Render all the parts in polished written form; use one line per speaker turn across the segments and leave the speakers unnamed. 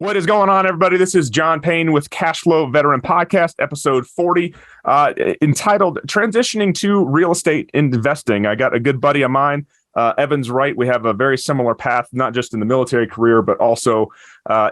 What is going on, everybody? This is John Payne with Cashflow Veteran Podcast, episode 40, entitled Transitioning to Real Estate Investing. I got a good buddy of mine, Wright. We have a very similar path, not just in the military career, but also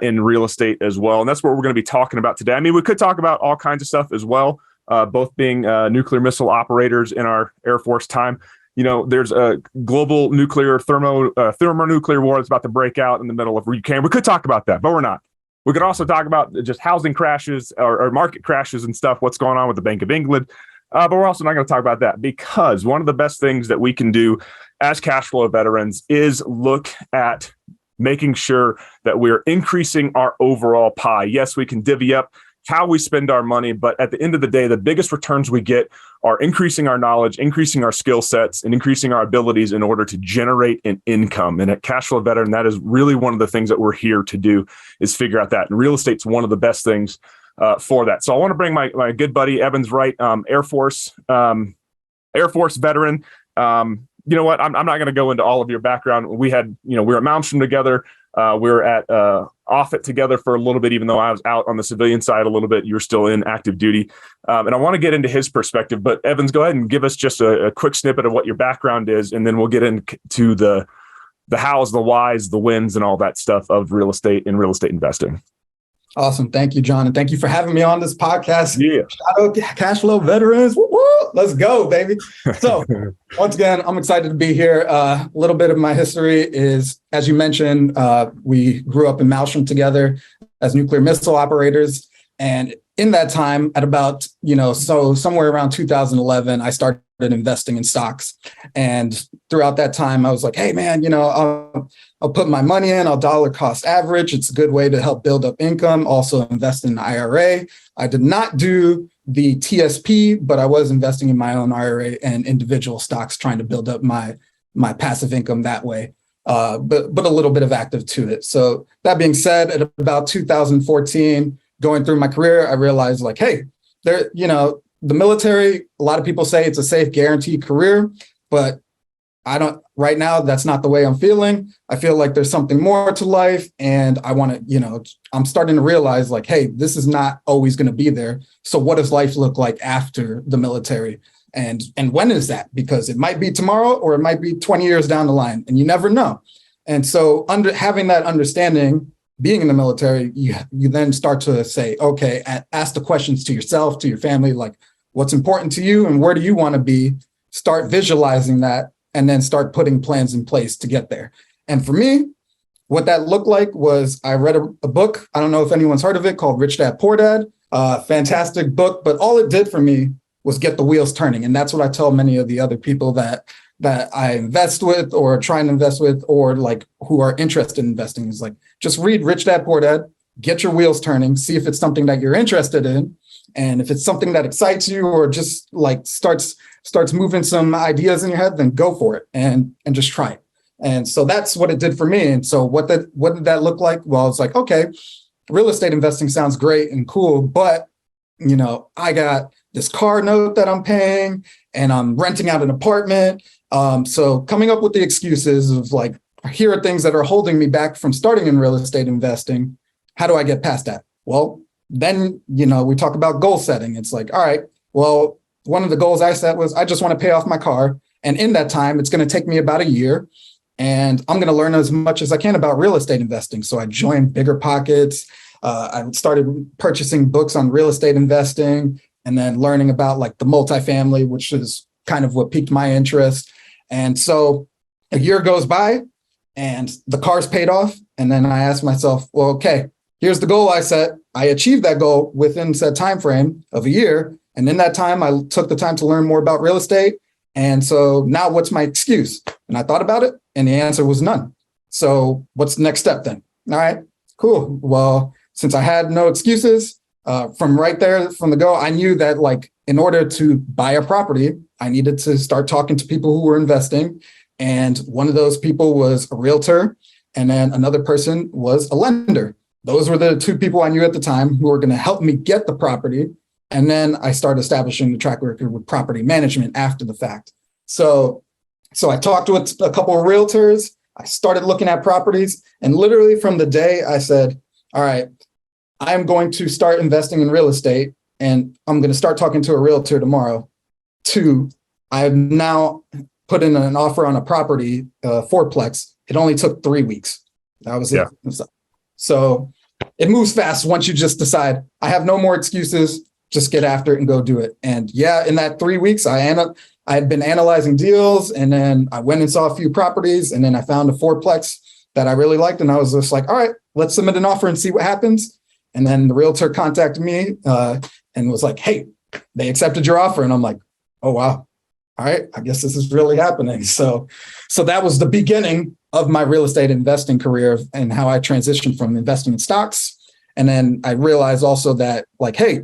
in real estate as well. And that's what we're going to be talking about today. I mean, we could talk about all kinds of stuff as well, both being nuclear missile operators in our Air Force time. You know, there's a global nuclear thermonuclear war that's about to break out in the middle of Ukraine. We could talk about that, but we're not. We could also talk about just housing crashes or market crashes and stuff, what's going on with the Bank of England. But we're also not going to talk about that, because one of the best things that we can do as cash flow veterans is look at making sure that we're increasing our overall pie. Yes, we can divvy up how we spend our money, but at the end of the day, the biggest returns we get are increasing our knowledge, increasing our skill sets, and increasing our abilities in order to generate an income. And at Cashflow Veteran, that is really one of the things that we're here to do, is figure out that. And real estate's one of the best things for that. So I want to bring my good buddy, Wright, Air Force veteran. You know what? I'm not going to go into all of your background. We were at Malmstrom together. We were at Offutt together for a little bit, even though I was out on the civilian side a little bit. You were still in active duty. And I want to get into his perspective. But Evans, go ahead and give us just a quick snippet of what your background is, and then we'll get into the hows, the whys, the wins, and all that stuff of real estate and real estate investing.
Awesome. Thank you, John. And thank you for having me on this podcast.
Yeah.
Shout out to Cashflow Veterans. Woo-woo! Let's go, baby. So once again, I'm excited to be here. A little bit of my history is, as you mentioned, we grew up in Malmstrom together as nuclear missile operators. And in that time, at about, somewhere around 2011, I started investing in stocks. And throughout that time, I was like, hey, man, I'll put my money in, I'll dollar cost average. It's a good way to help build up income. Also invest in an IRA. I did not do the TSP, but I was investing in my own IRA and individual stocks, trying to build up my passive income that way. But a little bit of active to it. So that being said, at about 2014, going through my career, I realized hey, the military, a lot of people say it's a safe, guaranteed career, but right now, that's not the way I'm feeling. I feel like there's something more to life, and I want to, I'm starting to realize hey, this is not always going to be there. So what does life look like after the military? And when is that? Because it might be tomorrow, or it might be 20 years down the line, and you never know. And so having that understanding, being in the military, you then start to say, okay, ask the questions to yourself, to your family, what's important to you and where do you want to be? Start visualizing that, and then start putting plans in place to get there. And for me, what that looked like was I read a book. I don't know if anyone's heard of it, called Rich Dad Poor Dad. Fantastic book, but all it did for me was get the wheels turning. And that's what I tell many of the other people that I invest with, or try and invest with, or who are interested in investing, is just read Rich Dad Poor Dad, get your wheels turning, see if it's something that you're interested in. And if it's something that excites you, or just starts moving some ideas in your head, then go for it and just try it. And so that's what it did for me. And so what did that look like? Well, it's okay, real estate investing sounds great and cool, but I got this car note that I'm paying, and I'm renting out an apartment. So coming up with the excuses of here are things that are holding me back from starting in real estate investing. How do I get past that? Well, then, we talk about goal setting. It's all right, well, one of the goals I set was I just want to pay off my car. And in that time, it's going to take me about a year, and I'm going to learn as much as I can about real estate investing. So I joined Bigger Pockets. I started purchasing books on real estate investing, and then learning about the multifamily, which is kind of what piqued my interest. And so a year goes by and the car's paid off. And then I asked myself, well, okay, here's the goal I set. I achieved that goal within said time frame of a year. And in that time, I took the time to learn more about real estate. And so now what's my excuse? And I thought about it, and the answer was none. So what's the next step then? All right, cool. Well, since I had no excuses, from right there, from the go, I knew that in order to buy a property, I needed to start talking to people who were investing. And one of those people was a realtor, and then another person was a lender. Those were the two people I knew at the time who were going to help me get the property. And then I started establishing the track record with property management after the fact. So I talked with a couple of realtors. I started looking at properties, and literally from the day I said, all right, I'm going to start investing in real estate and I'm going to start talking to a realtor tomorrow. 2, I've now put in an offer on a property, fourplex. It only took 3 weeks. That was it. So it moves fast once you just decide, I have no more excuses, just get after it and go do it. And yeah, in that 3 weeks, I had been analyzing deals, and then I went and saw a few properties, and then I found a fourplex that I really liked. And I was just like, all right, let's submit an offer and see what happens. And then the realtor contacted me and was like, hey, they accepted your offer. And I'm like, oh, wow. All right, I guess this is really happening. So that was the beginning of my real estate investing career and how I transitioned from investing in stocks. And then I realized also that, like, hey,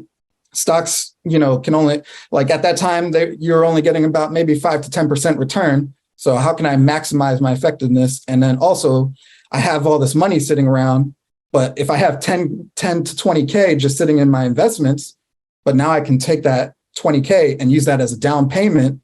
stocks, can only, like, at that time, you're only getting about maybe 5 to 10% return. So how can I maximize my effectiveness? And then also, I have all this money sitting around, but if I have 10 to 20K just sitting in my investments, but now I can take that 20K and use that as a down payment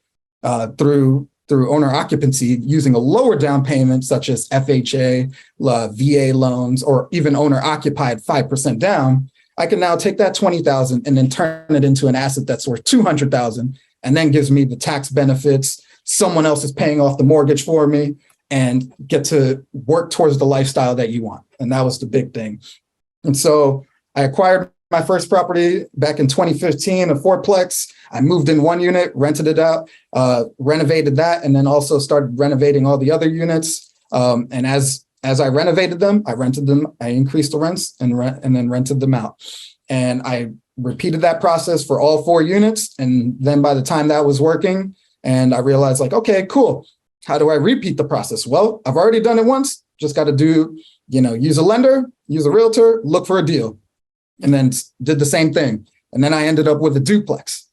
through owner occupancy, using a lower down payment such as FHA, VA loans, or even owner occupied 5% down. I can now take that 20,000 and then turn it into an asset that's worth 200,000, and then gives me the tax benefits. Someone else is paying off the mortgage for me, and get to work towards the lifestyle that you want. And that was the big thing. And so I acquired my first property back in 2015, a fourplex. I moved in one unit, rented it out, renovated that, and then also started renovating all the other units. And as I renovated them, I rented them, I increased the rents and then rented them out. And I repeated that process for all 4 units. And then by the time that was working, and I realized, like, okay, cool. How do I repeat the process? Well, I've already done it once. Just got to do, use a lender, use a realtor, look for a deal. And then did the same thing. And then I ended up with a duplex.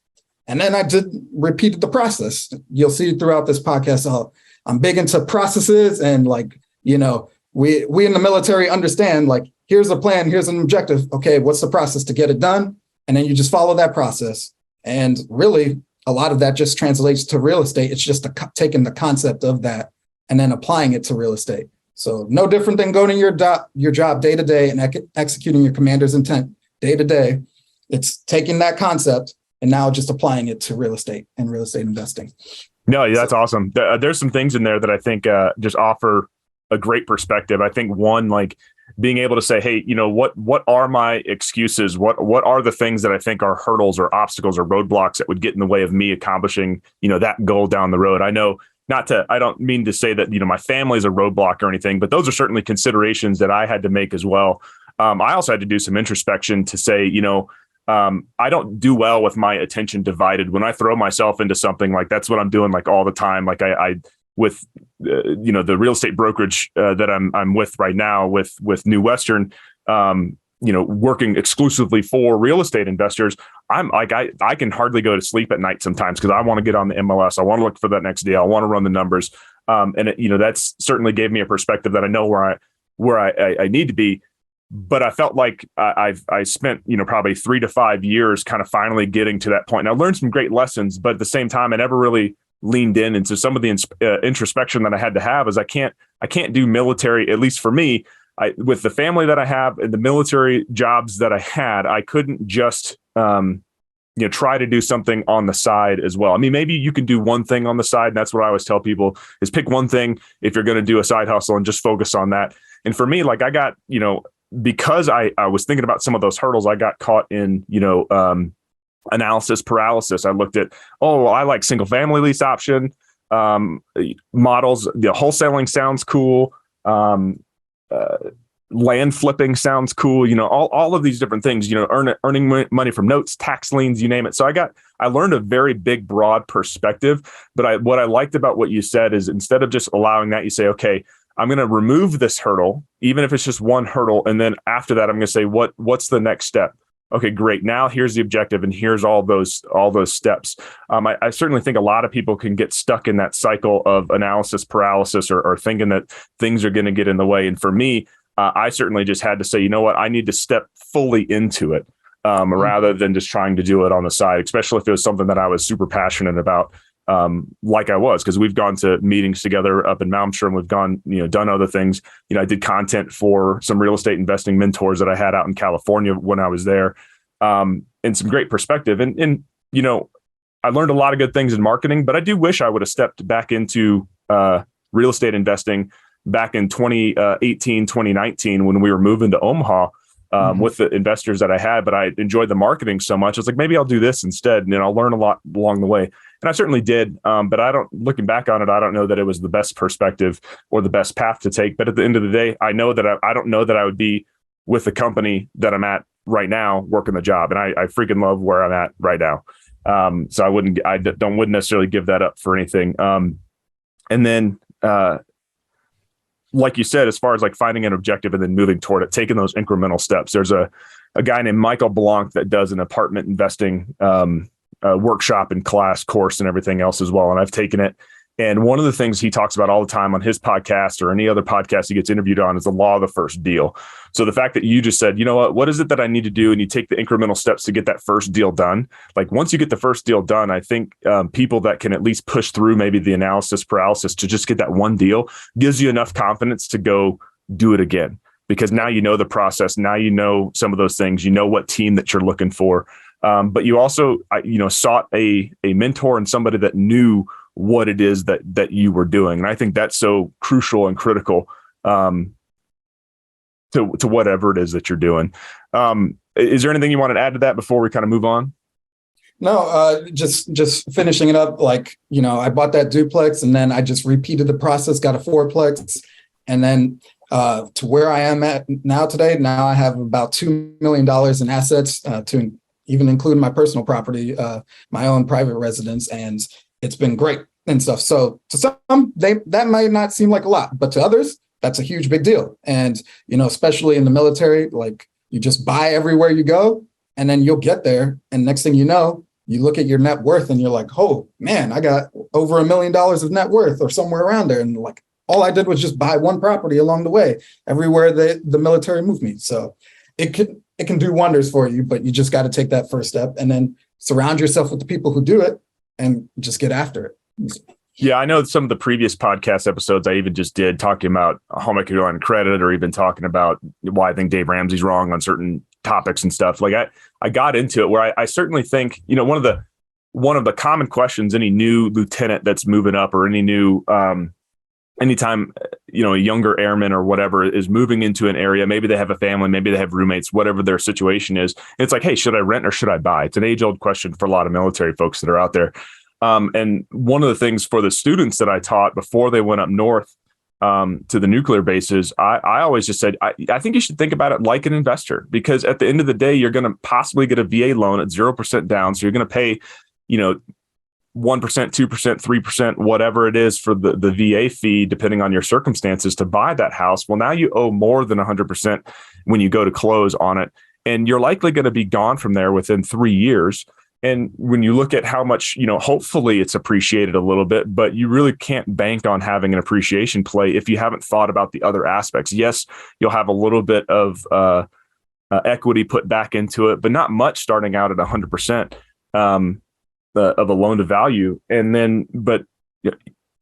And then I repeated the process. You'll see throughout this podcast, I'm big into processes, and, like, we in the military understand, like, here's a plan, here's an objective. Okay, what's the process to get it done? And then you just follow that process. And really, a lot of that just translates to real estate. It's just taking the concept of that and then applying it to real estate. So no different than going to your job day to day and executing your commander's intent day to day. It's taking that concept and now just applying it to real estate and real estate investing.
No, that's awesome. There's some things in there that I think just offer a great perspective. I think one, like, being able to say, hey, what are my excuses? What are the things that I think are hurdles or obstacles or roadblocks that would get in the way of me accomplishing, that goal down the road? I know I don't mean to say that, my family is a roadblock or anything, but those are certainly considerations that I had to make as well. I also had to do some introspection to say, I don't do well with my attention divided. When I throw myself into something, like, that's what I'm doing, like, all the time. Like I with the real estate brokerage that I'm with right now with New Western, working exclusively for real estate investors. I'm like, I can hardly go to sleep at night sometimes because I want to get on the MLS. I want to look for that next deal. I want to run the numbers. And it, that's certainly gave me a perspective that I know where I need to be. But I felt like I spent, probably 3 to 5 years kind of finally getting to that point. And I learned some great lessons, but at the same time, I never really leaned in. And so some of the introspection that I had to have is I can't do military, at least for me, with the family that I have and the military jobs that I had, I couldn't just, try to do something on the side as well. I mean, maybe you can do one thing on the side. And that's what I always tell people is pick one thing if you're going to do a side hustle and just focus on that. And for me, like, I got, because I was thinking about some of those hurdles, I got caught in, analysis paralysis. I looked at, I like single family lease option models. The wholesaling sounds cool. Land flipping sounds cool. All of these different things, earning money from notes, tax liens, you name it. So I learned a very big, broad perspective. But what I liked about what you said is instead of just allowing that, you say, okay, I'm going to remove this hurdle, even if it's just one hurdle. And then after that, I'm going to say, what's the next step? Okay, great. Now here's the objective, and here's all those steps. I certainly think a lot of people can get stuck in that cycle of analysis paralysis or thinking that things are going to get in the way. And for me, I certainly just had to say, you know what, I need to step fully into it rather than just trying to do it on the side, especially if it was something that I was super passionate about. like I was, because we've gone to meetings together up in Malmstrom. We've gone, done other things. I did content for some real estate investing mentors that I had out in California when I was there, and some great perspective. And I learned a lot of good things in marketing, but I do wish I would have stepped back into real estate investing back in 2018, 2019, when we were moving to Omaha. With the investors that I had, but I enjoyed the marketing so much. I was like, maybe I'll do this instead, and then I'll learn a lot along the way. And I certainly did. But looking back on it, I don't know that it was the best perspective or the best path to take. But at the end of the day, I know that I don't know that I would be with the company that I'm at right now, working the job. And I freaking love where I'm at right now. So I wouldn't necessarily give that up for anything. And then, like you said, as far as like finding an objective and then moving toward it, taking those incremental steps. There's a guy named Michael Blanc that does an apartment investing workshop and class course and everything else as well. And I've taken it. And one of the things he talks about all the time on his podcast or any other podcast he gets interviewed on is the law of the first deal. So the fact that you just said, what is it that I need to do? And you take the incremental steps to get that first deal done. Like once you get the first deal done, I think people that can at least push through maybe the analysis paralysis to just get that one deal gives you enough confidence to go do it again. Because now you know the process. Now you know some of those things. You know what team that you're looking for. But you also, sought a mentor and somebody that knew what it is that you were doing. And I think that's so crucial and critical to whatever it is that you're doing. Is there anything you want to add to that before we kind of move on?
No, just finishing it up. Like, I bought that duplex and then I just repeated the process, got a fourplex, and then to where I am at now today. Now I have about $2 million in assets, to even include my personal property, my own private residence. And it's been great and stuff. So to some, that might not seem like a lot, but to others, that's a huge big deal. And, especially in the military, like you just buy everywhere you go and then you'll get there. And next thing you know, you look at your net worth and you're like, oh man, I got over $1 million of net worth or somewhere around there. And like, all I did was just buy one property along the way, everywhere the military moved me. So it can do wonders for you, but you just got to take that first step and then surround yourself with the people who do it and just get after it.
Yeah, I know some of the previous podcast episodes I even just did talking about home equity line of credit, or even talking about why I think Dave Ramsey's wrong on certain topics and stuff. Like I got into it where I certainly think, one of the common questions any new lieutenant that's moving up, or any new anytime, a younger airman or whatever is moving into an area, maybe they have a family, maybe they have roommates, whatever their situation is. It's like, hey, should I rent or should I buy? It's an age-old question for a lot of military folks that are out there. And one of the things for the students that I taught before they went up north to the nuclear bases, I always just said, I think you should think about it like an investor, because at the end of the day, you're going to possibly get a VA loan at 0% down. So you're going to pay, 1%, 2%, 3%, whatever it is for the VA fee, depending on your circumstances, to buy that house. Well, now you owe more than 100% when you go to close on it. And you're likely going to be gone from there within 3 years. And when you look at how much, hopefully it's appreciated a little bit, but you really can't bank on having an appreciation play if you haven't thought about the other aspects. Yes, you'll have a little bit of equity put back into it, but not much starting out at 100%. Of a loan to value. And then, but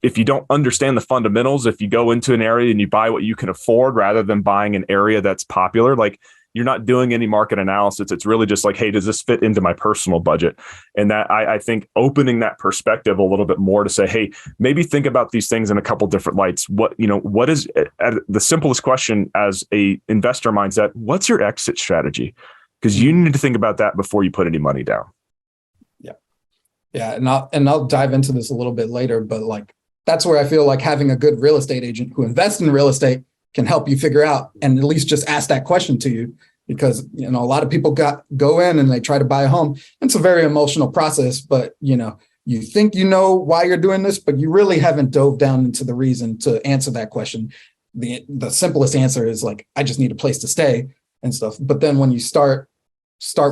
if you don't understand the fundamentals, if you go into an area and you buy what you can afford rather than buying an area that's popular, like you're not doing any market analysis. It's really just like, hey, does this fit into my personal budget? And that I think opening that perspective a little bit more to say, hey, maybe think about these things in a couple different lights. What is the simplest question as a investor mindset? What's your exit strategy? Because you need to think about that before you put any money down.
Yeah, and I'll dive into this a little bit later, but like that's where I feel like having a good real estate agent who invests in real estate can help you figure out and at least just ask that question to you, because a lot of people go in and they try to buy a home. It's a very emotional process, but you think why you're doing this, but you really haven't dove down into the reason to answer that question. The simplest answer is like, I just need a place to stay and stuff. But then when you start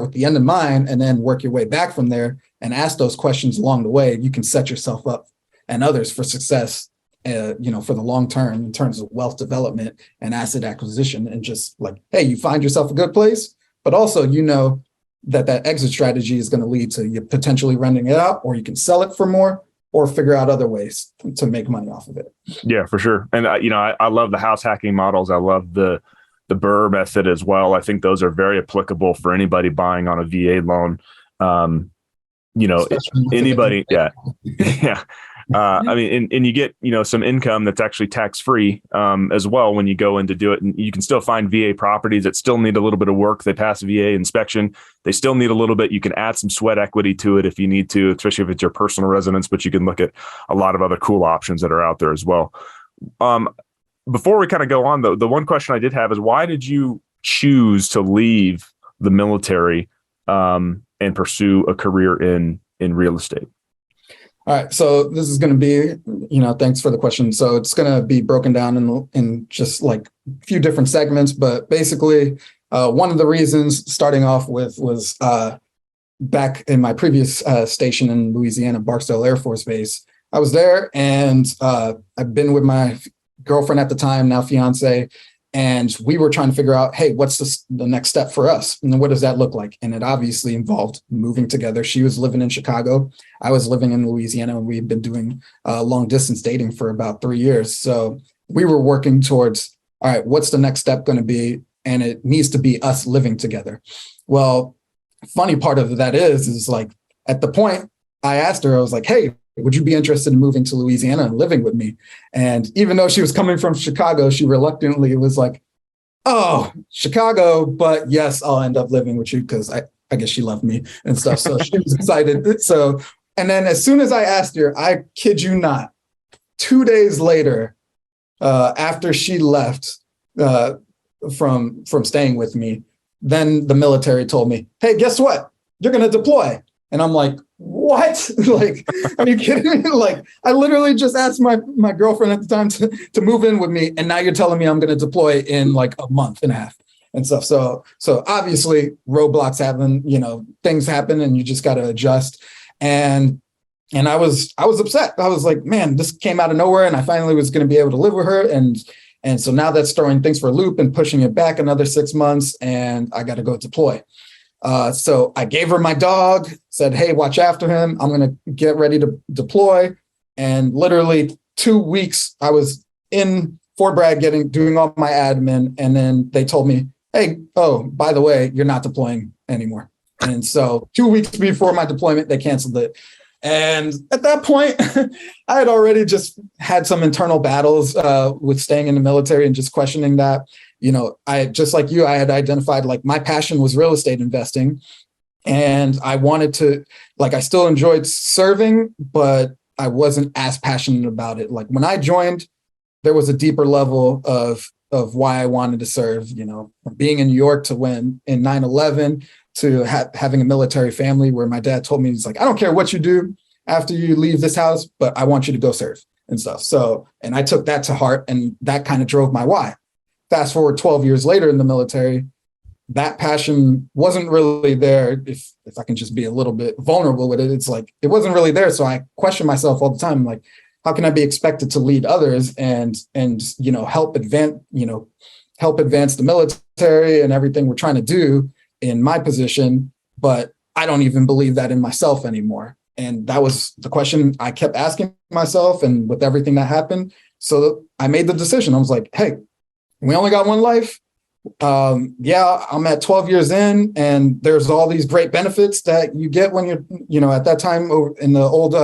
with the end in mind and then work your way back from there and ask those questions along the way, you can set yourself up and others for success, for the long term in terms of wealth development and asset acquisition. And just like, hey, you find yourself a good place, but also, that exit strategy is going to lead to you potentially renting it out, or you can sell it for more, or figure out other ways to make money off of it.
Yeah, for sure. And I love the house hacking models. I love the Burr method as well. I think those are very applicable for anybody buying on a VA loan. Anybody, yeah, yeah. I mean, and you get, some income that's actually tax free as well when you go in to do it. And you can still find VA properties that still need a little bit of work. They pass VA inspection. They still need a little bit. You can add some sweat equity to it if you need to, especially if it's your personal residence, but you can look at a lot of other cool options that are out there as well. Before we kind of go on, though, the one question I did have is, why did you choose to leave the military and pursue a career in real estate?
All right, so this is going to be, thanks for the question. So it's going to be broken down in just like a few different segments, but basically one of the reasons starting off with was back in my previous station in Louisiana, Barksdale Air Force Base. I was there, and I've been with my girlfriend at the time, now fiance, and we were trying to figure out, hey, what's the next step for us? And what does that look like? And it obviously involved moving together. She was living in Chicago. I was living in Louisiana, and we had been doing long distance dating for about 3 years. So we were working towards, all right, what's the next step going to be? And it needs to be us living together. Well, funny part of that is like, at the point I asked her, I was like, hey, would you be interested in moving to Louisiana and living with me? And even though she was coming from Chicago, she reluctantly was like, oh, Chicago, but yes, I'll end up living with you, because I guess she loved me and stuff. So she was excited. So, and then as soon as I asked her, I kid you not, 2 days later, after she left from staying with me, then the military told me, hey, guess what? You're going to deploy. And I'm like, what? Like, are you kidding me? Like, I literally just asked my girlfriend at the time to move in with me, and now you're telling me I'm going to deploy in like a month and a half and stuff. So obviously roadblocks happen, things happen, and you just got to adjust. And I was upset. I was like, man, this came out of nowhere, and I finally was going to be able to live with her. And so now that's throwing things for a loop and pushing it back another 6 months, and I got to go deploy. So I gave her my dog, said, hey, watch after him. I'm going to get ready to deploy. And literally 2 weeks, I was in Fort Bragg doing all my admin. And then they told me, hey, oh, by the way, you're not deploying anymore. And so 2 weeks before my deployment, they canceled it. And at that point, I had already just had some internal battles with staying in the military and just questioning that. I, just like you, I had identified like my passion was real estate investing, and I wanted to, like, I still enjoyed serving, but I wasn't as passionate about it. Like when I joined, there was a deeper level of why I wanted to serve, from being in New York to when in 9/11 to having a military family where my dad told me, he's like, I don't care what you do after you leave this house, but I want you to go serve and stuff. So, and I took that to heart, and that kind of drove my why. Fast forward 12 years later in the military, that passion wasn't really there. If I can just be a little bit vulnerable with it, it's like, it wasn't really there. So I question myself all the time, like, how can I be expected to lead others and help advance the military and everything we're trying to do in my position, but I don't even believe that in myself anymore. And that was the question I kept asking myself, and with everything that happened. So I made the decision. I was like, hey, we only got one life. I'm at 12 years in, and there's all these great benefits that you get when you're, at that time in the old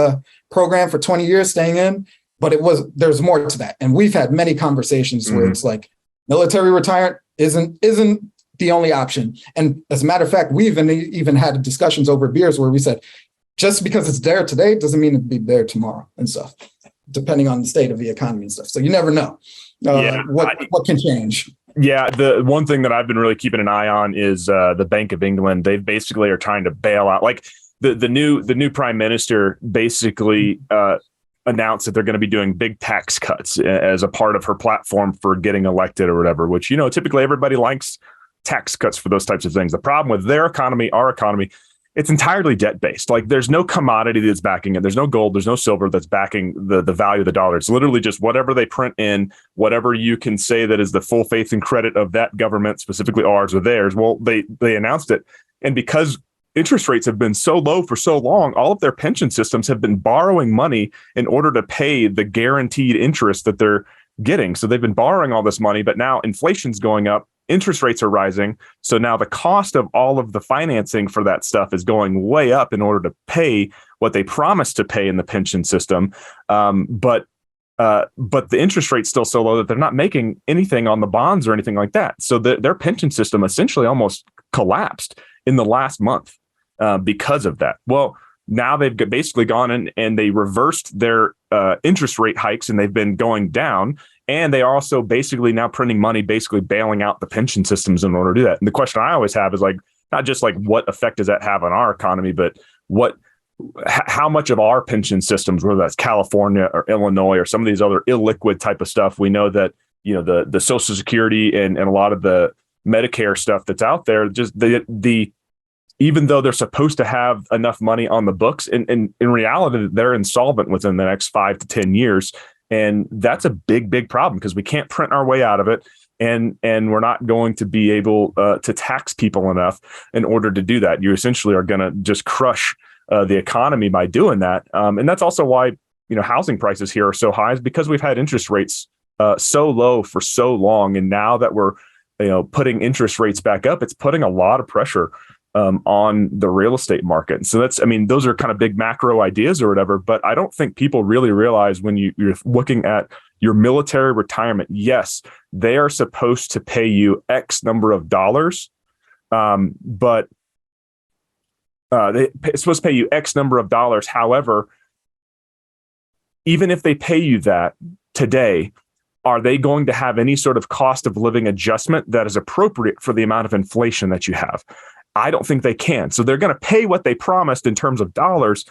program for 20 years staying in. But there's more to that. And we've had many conversations where it's like military retirement isn't the only option. And as a matter of fact, we even had discussions over beers where we said, just because it's there today doesn't mean it'll be there tomorrow and stuff, depending on the state of the economy and stuff. So you never know what can change.
Yeah, the one thing that I've been really keeping an eye on is the Bank of England. They basically are trying to bail out, like the new prime minister basically announced that they're going to be doing big tax cuts as a part of her platform for getting elected or whatever, which, typically everybody likes tax cuts for those types of things. The problem with their economy, our economy, it's entirely debt-based. Like there's no commodity that's backing it. There's no gold, there's no silver that's backing the value of the dollar. It's literally just whatever they print in, whatever you can say that is the full faith and credit of that government, specifically ours or theirs. Well, they announced it. And because interest rates have been so low for so long, all of their pension systems have been borrowing money in order to pay the guaranteed interest that they're getting. So they've been borrowing all this money, but now inflation's going up, interest rates are rising. So now the cost of all of the financing for that stuff is going way up in order to pay what they promised to pay in the pension system. But the interest rate's still so low that they're not making anything on the bonds or anything like that. So their pension system essentially almost collapsed in the last month because of that. Well, now they've basically gone in and they reversed their interest rate hikes, and they've been going down. And they are also basically now printing money, basically bailing out the pension systems in order to do that. And the question I always have is like, not just like what effect does that have on our economy, but how much of our pension systems, whether that's California or Illinois or some of these other illiquid type of stuff, we know that, you know, the Social Security and a lot of the Medicare stuff that's out there, just even though they're supposed to have enough money on the books, in reality, they're insolvent within the next 5 to 10 years. And that's a big, big problem because we can't print our way out of it. And we're not going to be able to tax people enough in order to do that. You essentially are going to just crush the economy by doing that. And that's also why, you know, housing prices here are so high, is because we've had interest rates so low for so long. And now that we're, you know, putting interest rates back up, it's putting a lot of pressure on the real estate market. And so those are kind of big macro ideas or whatever, but I don't think people really realize when you're looking at your military retirement, yes, they are supposed to pay you X number of dollars, but they're supposed to pay you X number of dollars. However, even if they pay you that today, are they going to have any sort of cost of living adjustment that is appropriate for the amount of inflation that you have? I don't think they can. So they're going to pay what they promised in terms of dollars,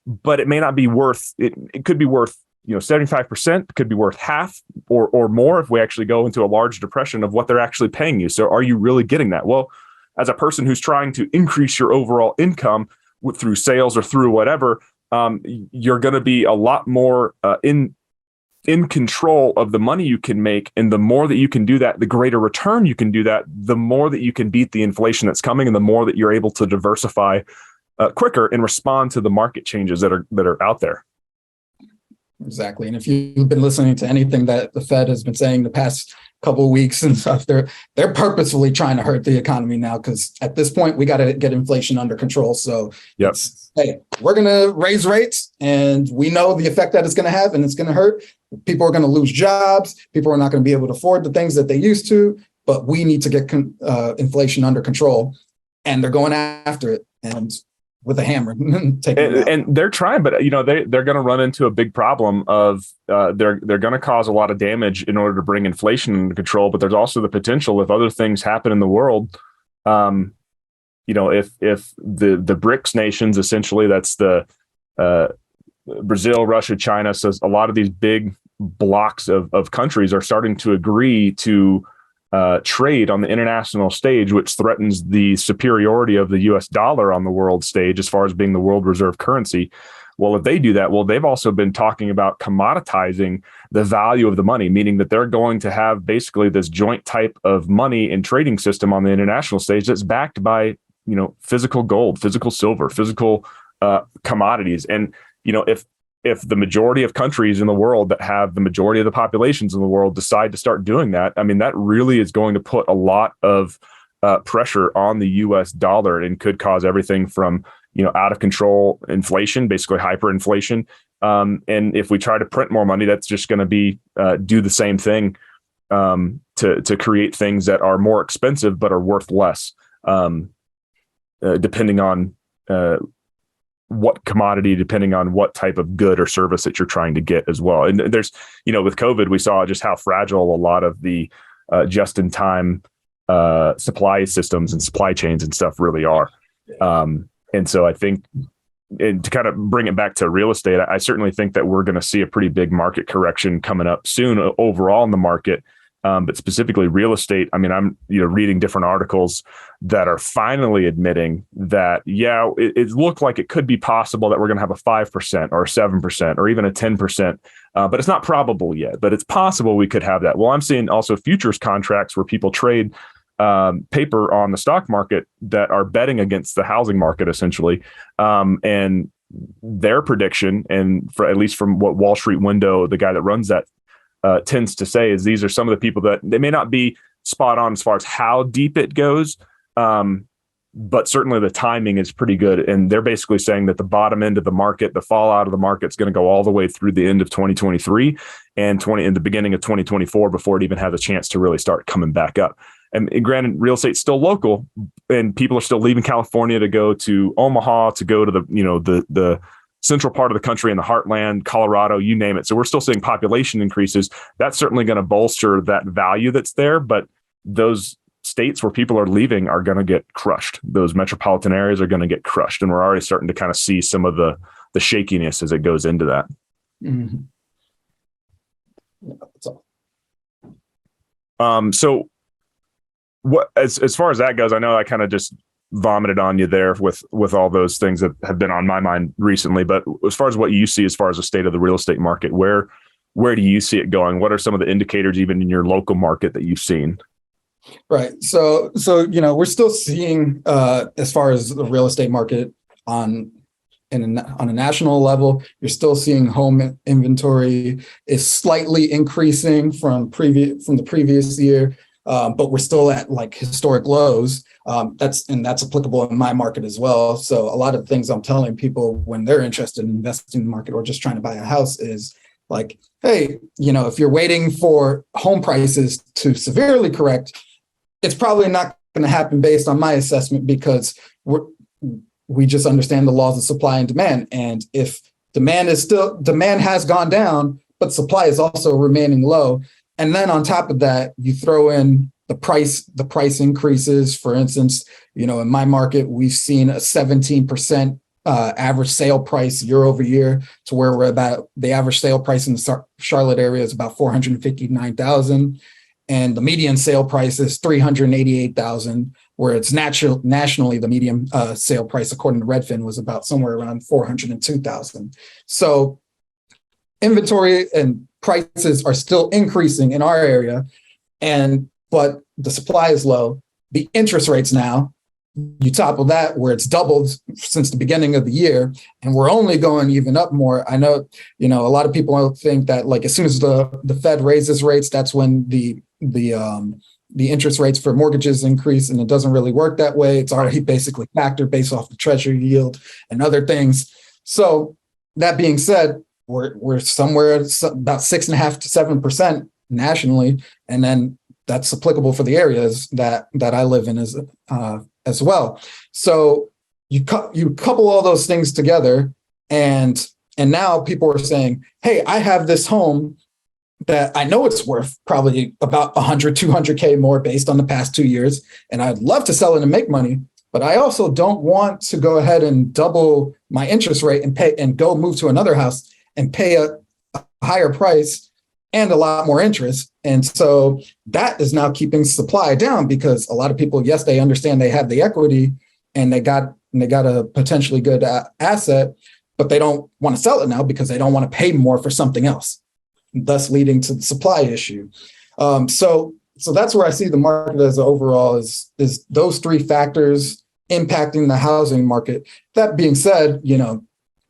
but it may not be worth it. It could be worth, 75%, could be worth half or more if we actually go into a large depression of what they're actually paying you. So are you really getting that? Well, as a person who's trying to increase your overall income through sales or through whatever, you're going to be a lot more in control of the money you can make. And the more that you can do that, the greater return you can do that, the more that you can beat the inflation that's coming, and the more that you're able to diversify quicker and respond to the market changes that are out there.
Exactly. And if you've been listening to anything that the Fed has been saying the past couple of weeks and stuff, they're purposefully trying to hurt the economy now, because at this point we got to get inflation under control. So
yes,
hey, we're going to raise rates, and we know the effect that it's going to have, and it's going to hurt. People are going to lose jobs. People are not going to be able to afford the things that they used to, but we need to get inflation under control, and they're going after it. And with a hammer. And
they're trying, but they're going to run into a big problem of they're going to cause a lot of damage in order to bring inflation under control. But there's also the potential, if other things happen in the world, if the BRICS nations, essentially that's the Brazil, Russia, China, says a lot of these big blocks of countries are starting to agree to trade on the international stage, which threatens the superiority of the US dollar on the world stage as far as being the world reserve currency. Well, if they do that, they've also been talking about commoditizing the value of the money, meaning that they're going to have basically this joint type of money and trading system on the international stage that's backed by, physical gold, physical silver, physical commodities. And, if the majority of countries in the world that have the majority of the populations in the world decide to start doing that, that really is going to put a lot of pressure on the US dollar, and could cause everything from, out of control inflation, basically hyperinflation. And if we try to print more money, that's just going to be do the same thing to create things that are more expensive but are worth less, depending on what commodity, depending on what type of good or service that you're trying to get as well. And there's, with COVID, we saw just how fragile a lot of the just-in-time supply systems and supply chains and stuff really are. And so I think, and to kind of bring it back to real estate, I certainly think that we're going to see a pretty big market correction coming up soon overall in the market. But specifically real estate, I'm reading different articles that are finally admitting that, it looked like it could be possible that we're going to have a 5% or 7% or even a 10%, but it's not probable yet, but it's possible we could have that. Well, I'm seeing also futures contracts where people trade paper on the stock market that are betting against the housing market, essentially. And their prediction, and for at least from what Wall Street Window, the guy that runs that, tends to say, is these are some of the people that they may not be spot on as far as how deep it goes, but certainly the timing is pretty good. And they're basically saying that the bottom end of the market, the fallout of the market, is going to go all the way through the end of 2023 and in the beginning of 2024 before it even has a chance to really start coming back up. And granted, real estate's still local, and people are still leaving California to go to Omaha, to go to the central part of the country in the heartland, Colorado, you name it. So we're still seeing population increases. That's certainly going to bolster that value that's there. But those states where people are leaving are going to get crushed. Those metropolitan areas are going to get crushed. And we're already starting to kind of see some of the shakiness as it goes into that.
Mm-hmm. Yeah,
so what, as far as that goes, I know I kind of just vomited on you there with all those things that have been on my mind recently, but as far as what you see as far as the state of the real estate market, where do you see it going? What are some of the indicators even in your local market that you've seen?
Right. So we're still seeing as far as the real estate market on a national level, you're still seeing home inventory is slightly increasing from the previous year. But we're still at like historic lows. That's applicable in my market as well. So a lot of the things I'm telling people when they're interested in investing in the market or just trying to buy a house is like, hey, if you're waiting for home prices to severely correct, it's probably not going to happen based on my assessment, because we just understand the laws of supply and demand. And if demand has gone down, but supply is also remaining low. And then on top of that, you throw in the price increases. For instance, in my market, we've seen a 17% average sale price year over year, to where we're about the average sale price in the Charlotte area is about $459,000. And the median sale price is $388,000, where it's nationally the median sale price, according to Redfin, was about somewhere around $402,000. So inventory and prices are still increasing in our area, but the supply is low. The interest rates now, you topple that where it's doubled since the beginning of the year, and we're only going even up more. I know, a lot of people think that like as soon as the Fed raises rates, that's when the interest rates for mortgages increase, and it doesn't really work that way. It's already basically factored based off the treasury yield and other things. So that being said, we're somewhere at about 6.5% to 7% nationally, and then that's applicable for the areas that I live in as well. So you couple all those things together, and now people are saying, hey, I have this home that I know it's worth probably about 100, 200K more based on the past 2 years, and I'd love to sell it and make money, but I also don't want to go ahead and double my interest rate and go move to another house and pay a higher price and a lot more interest. And so that is now keeping supply down, because a lot of people, yes, they understand they have the equity and they got a potentially good asset, but they don't want to sell it now because they don't want to pay more for something else, thus leading to the supply issue. So that's where I see the market as overall is those three factors impacting the housing market. That being said,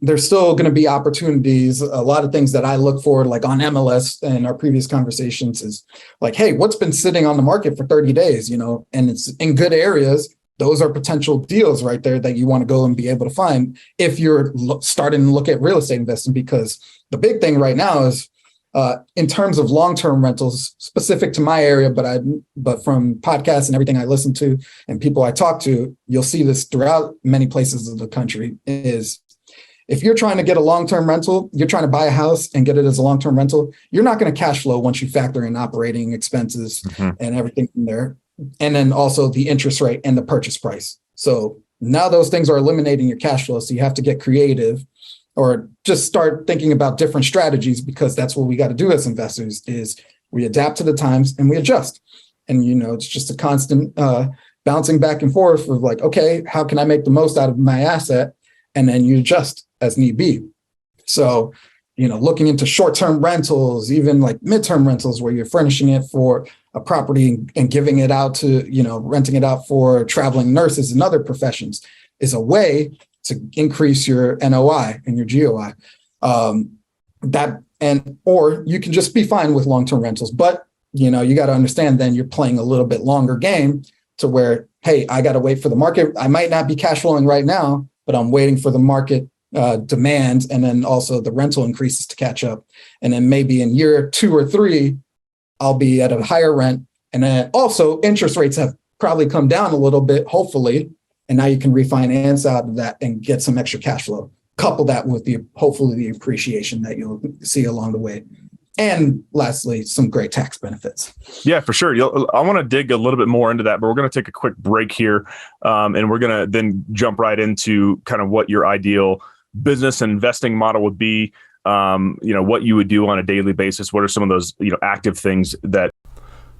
there's still going to be opportunities. A lot of things that I look for, like on MLS and our previous conversations, is like, hey, what's been sitting on the market for 30 days, and it's in good areas. Those are potential deals right there that you want to go and be able to find if you're starting to look at real estate investing, because the big thing right now is in terms of long-term rentals, specific to my area, but from podcasts and everything I listen to and people I talk to, you'll see this throughout many places of the country, is if you're trying to get a long-term rental, you're trying to buy a house and get it as a long-term rental, you're not going to cash flow once you factor in operating expenses and everything from there. And then also the interest rate and the purchase price. So now those things are eliminating your cash flow. So you have to get creative or just start thinking about different strategies, because that's what we got to do as investors, is we adapt to the times and we adjust. And, it's just a constant bouncing back and forth of like, okay, how can I make the most out of my asset? And then you adjust as need be. So, looking into short-term rentals, even like midterm rentals where you're furnishing it for a property and giving it out to, renting it out for traveling nurses and other professions is a way to increase your NOI and your GOI. Or you can just be fine with long-term rentals, but you got to understand then you're playing a little bit longer game to where, hey, I got to wait for the market. I might not be cash flowing right now, but I'm waiting for the market demand, and then also the rental increases to catch up. And then maybe in year 2 or 3, I'll be at a higher rent. And then also interest rates have probably come down a little bit, hopefully. And now you can refinance out of that and get some extra cash flow. Couple that with hopefully the appreciation that you'll see along the way. And lastly, some great tax benefits.
Yeah, for sure. I want to dig a little bit more into that, but we're going to take a quick break here. And we're going to then jump right into kind of what your ideal business and investing model would be. What you would do on a daily basis. What are some of those, active things that.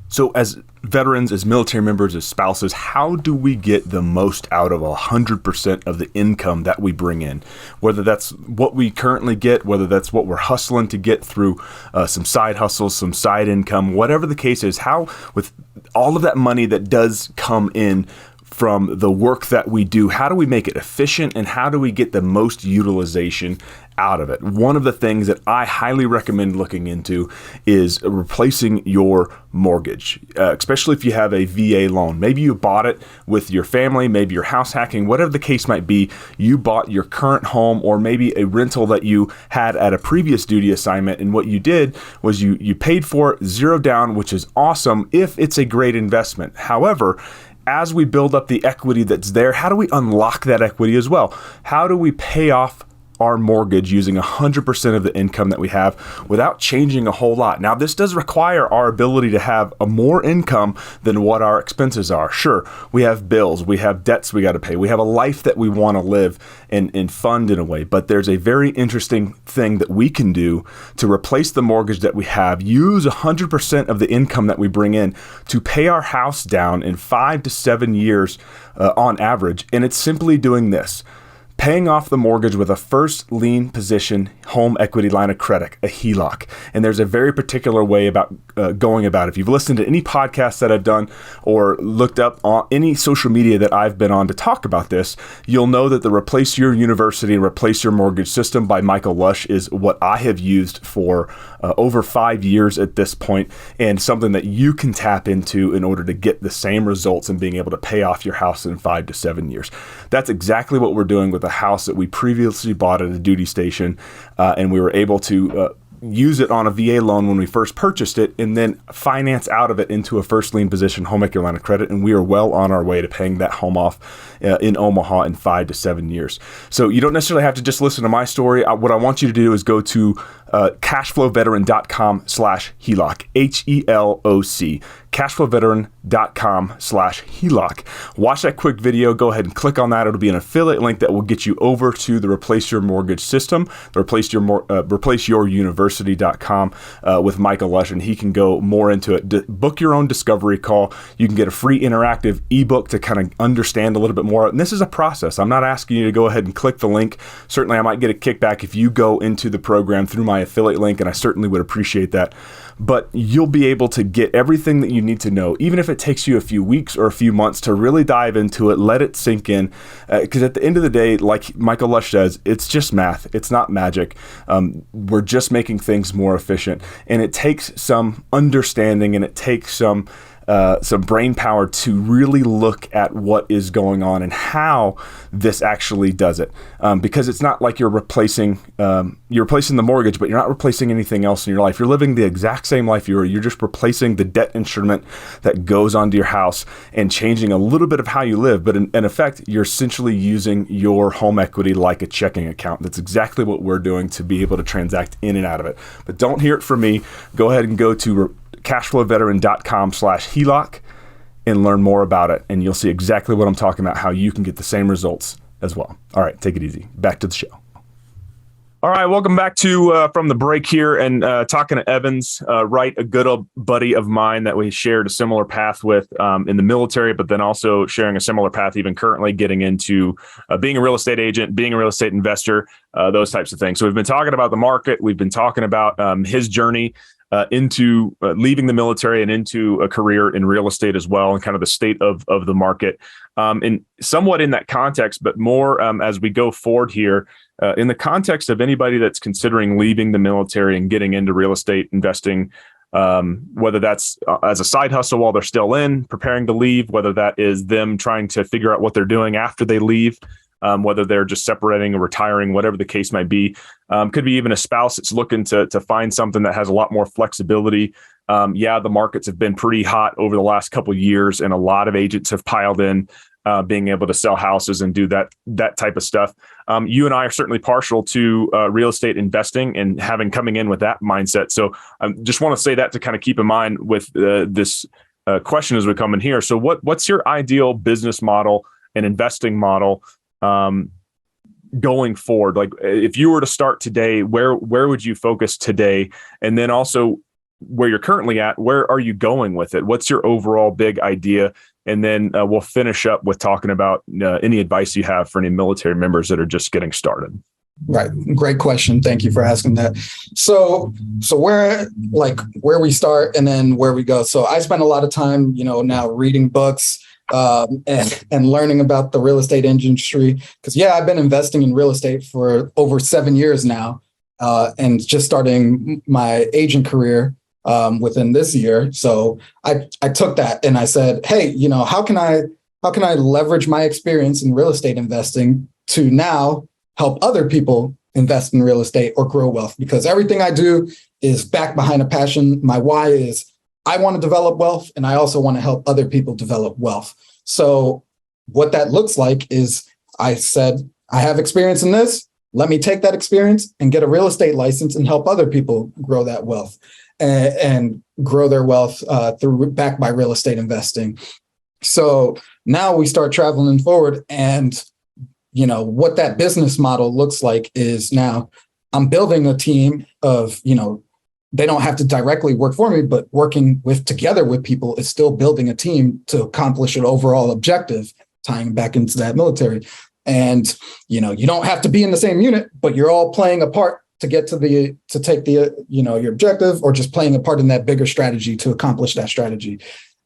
So as veterans, as military members, as spouses, how do we get the most out of 100% of the income that we bring in? Whether that's what we currently get, whether that's what we're hustling to get through some side hustles, some side income, whatever the case is, how with all of that money that does come in from the work that we do, how do we make it efficient and how do we get the most utilization out of it? One of the things that I highly recommend looking into is replacing your mortgage, especially if you have a VA loan. Maybe you bought it with your family, maybe you're house hacking, whatever the case might be. You bought your current home or maybe a rental that you had at a previous duty assignment. And what you did was you paid for it, zero down, which is awesome if it's a great investment. However, as we build up the equity that's there, how do we unlock that equity as well? How do we pay off our mortgage using 100% of the income that we have without changing a whole lot? Now, this does require our ability to have a more income than what our expenses are. Sure, we have bills, we have debts we got to pay, we have a life that we want to live and fund in a way, but there's a very interesting thing that we can do to replace the mortgage that we have, use 100% of the income that we bring in to pay our house down in 5 to 7 years on average, and it's simply doing this. Paying off the mortgage with a first lien position home equity line of credit, a HELOC. And there's a very particular way about going about it. If you've listened to any podcasts that I've done or looked up on any social media that I've been on to talk about this, you'll know that the Replace Your University and Replace Your Mortgage System by Michael Lush is what I have used for over 5 years at this point, and something that you can tap into in order to get the same results and being able to pay off your house in 5 to 7 years. That's exactly what we're doing with the house that we previously bought at a duty station, and we were able to use it on a VA loan when we first purchased it, and then finance out of it into a first lien position home equity line of credit, and we are well on our way to paying that home off in Omaha in 5 to 7 years. So you don't necessarily have to just listen to my story. What I want you to do is go to cashflowveteran.com/HELOC, HELOC, cashflowveteran.com/HELOC. Watch that quick video. Go ahead and click on that. It'll be an affiliate link that will get you over to the Replace Your Mortgage System, the replaceyouruniversity.com with Michael Lush, and he can go more into it. Book your own discovery call. You can get a free interactive ebook to kind of understand a little bit more. And this is a process. I'm not asking you to go ahead and click the link. Certainly, I might get a kickback if you go into the program through my affiliate link, and I certainly would appreciate that. But you'll be able to get everything that you need to know, even if it takes you a few weeks or a few months to really dive into it, let it sink in. Because at the end of the day, like Michael Lush says, it's just math. It's not magic. We're just making things more efficient. And it takes some understanding, and it takes some brain power to really look at what is going on and how this actually does it. Because it's not like you're replacing the mortgage, but you're not replacing anything else in your life. You're living the exact same life you're just replacing the debt instrument that goes onto your house and changing a little bit of how you live. But in effect, you're essentially using your home equity like a checking account. That's exactly what we're doing to be able to transact in and out of it. But don't hear it from me. Go ahead and go to cashflowveteran.com/HELOC and learn more about it. And you'll see exactly what I'm talking about, how you can get the same results as well. All right, take it easy. Back to the show. All right, welcome back to from the break here, and talking to Evans Wright, a good old buddy of mine that we shared a similar path with in the military, but then also sharing a similar path even currently getting into being a real estate agent, being a real estate investor, those types of things. So we've been talking about the market. We've been talking about his journey into leaving the military and into a career in real estate as well, and kind of the state of the market. And somewhat in that context, but more as we go forward here, in the context of anybody that's considering leaving the military and getting into real estate investing, whether that's as a side hustle while they're still in, preparing to leave, whether that is them trying to figure out what they're doing after they leave, whether they're just separating or retiring, whatever the case might be. Could be even a spouse that's looking to find something that has a lot more flexibility. The markets have been pretty hot over the last couple of years, and a lot of agents have piled in, being able to sell houses and do that type of stuff. You and I are certainly partial to real estate investing and coming in with that mindset. So I just want to say that to kind of keep in mind with this question as we come in here. So what's your ideal business model and investing model going forward? Like, if you were to start today, where would you focus today? And then also where you're currently at, where are you going with it? What's your overall big idea? And then we'll finish up with talking about any advice you have for any military members that are just getting started.
Right. Great question. Thank you for asking that. So where we start and then where we go. So I spend a lot of time, now reading books, and learning about the real estate industry, because I've been investing in real estate for over 7 years now, and just starting my agent career within this year. So I took that and I said, hey, how can I leverage my experience in real estate investing to now help other people invest in real estate or grow wealth? Because everything I do is backed behind a passion. My why is I want to develop wealth, and I also want to help other people develop wealth. So what that looks like is I said, I have experience in this. Let me take that experience and get a real estate license and help other people grow that wealth and grow their wealth backed by real estate investing. So now we start traveling forward, and what that business model looks like is now I'm building a team of, they don't have to directly work for me, but working together with people is still building a team to accomplish an overall objective, tying back into that military. And, you don't have to be in the same unit, but you're all playing a part to get to take your objective, or just playing a part in that bigger strategy to accomplish that strategy.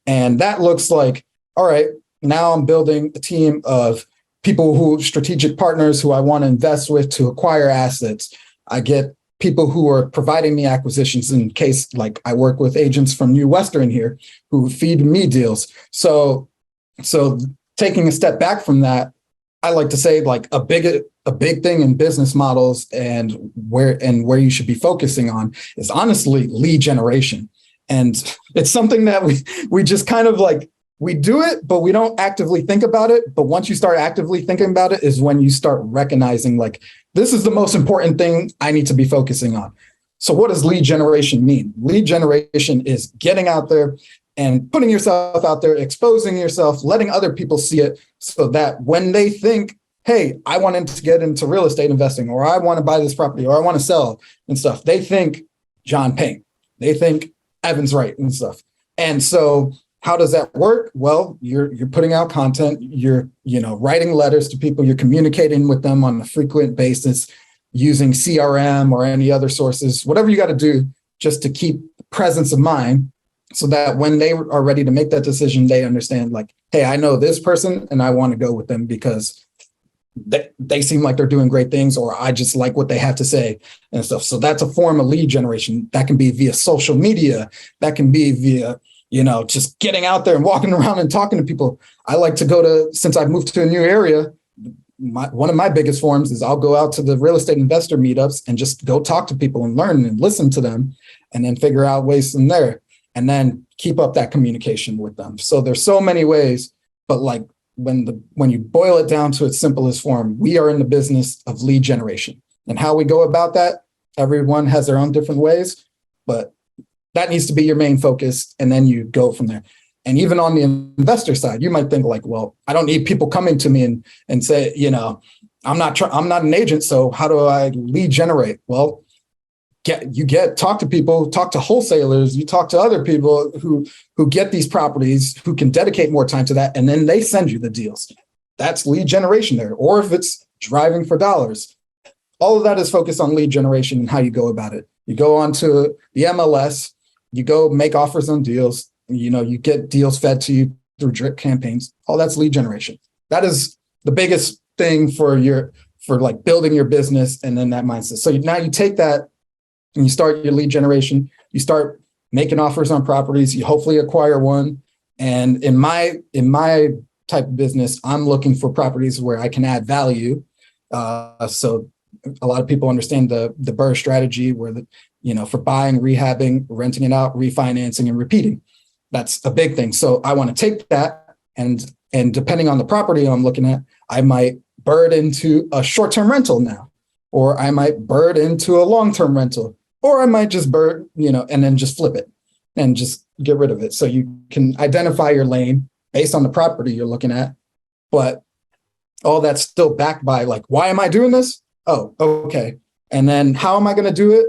And that looks like, all right, now I'm building a team of people strategic partners who I want to invest with to acquire assets. I get people who are providing me acquisitions, in case like I work with agents from New Western here who feed me deals. So taking a step back from that, I like to say like a big thing in business models and where you should be focusing on is honestly lead generation. And it's something that we just kind of like, we do it, but we don't actively think about it. But once you start actively thinking about it is when you start recognizing like, this is the most important thing I need to be focusing on. So what does lead generation mean? Lead generation is getting out there and putting yourself out there, exposing yourself, letting other people see it, so that when they think, hey, I want to get into real estate investing, or I want to buy this property, or I want to sell and stuff, they think John Payne, they think Evans Wright and stuff. And so how does that work? Well, you're putting out content, you're writing letters to people, you're communicating with them on a frequent basis using CRM or any other sources, whatever you got to do just to keep presence of mind, so that when they are ready to make that decision, they understand like, hey, I know this person and I want to go with them because they seem like they're doing great things, or I just like what they have to say and stuff. So that's a form of lead generation. That can be via social media. That can be via just getting out there and walking around and talking to people. I like to since I've moved to a new area, one of my biggest forms is I'll go out to the real estate investor meetups and just go talk to people and learn and listen to them, and then figure out ways from there, and then keep up that communication with them. So there's so many ways, but like when you boil it down to its simplest form, we are in the business of lead generation. And how we go about that, everyone has their own different ways, but that needs to be your main focus, and then you go from there. And even on the investor side, you might think like, well, I don't need people coming to me and say, I'm not an agent, so how do I lead generate? Well, talk to people, talk to wholesalers, you talk to other people who get these properties, who can dedicate more time to that, and then they send you the deals. That's lead generation there. Or if it's driving for dollars, all of that is focused on lead generation and how you go about it. You go onto the MLS, you go make offers on deals, you get deals fed to you through drip campaigns. All that's lead generation. That is the biggest thing for like building your business and then that mindset. So now you take that and you start your lead generation, you start making offers on properties, you hopefully acquire one. And in my type of business, I'm looking for properties where I can add value. So a lot of people understand the BRRRR strategy where for buying, rehabbing, renting it out, refinancing, and repeating. That's a big thing. So I want to take that and depending on the property I'm looking at, I might BRRRR into a short-term rental now, or I might BRRRR into a long-term rental, or I might just BRRRR, and then just flip it and just get rid of it. So you can identify your lane based on the property you're looking at, but all that's still backed by like, why am I doing this? Oh, okay. And then how am I going to do it?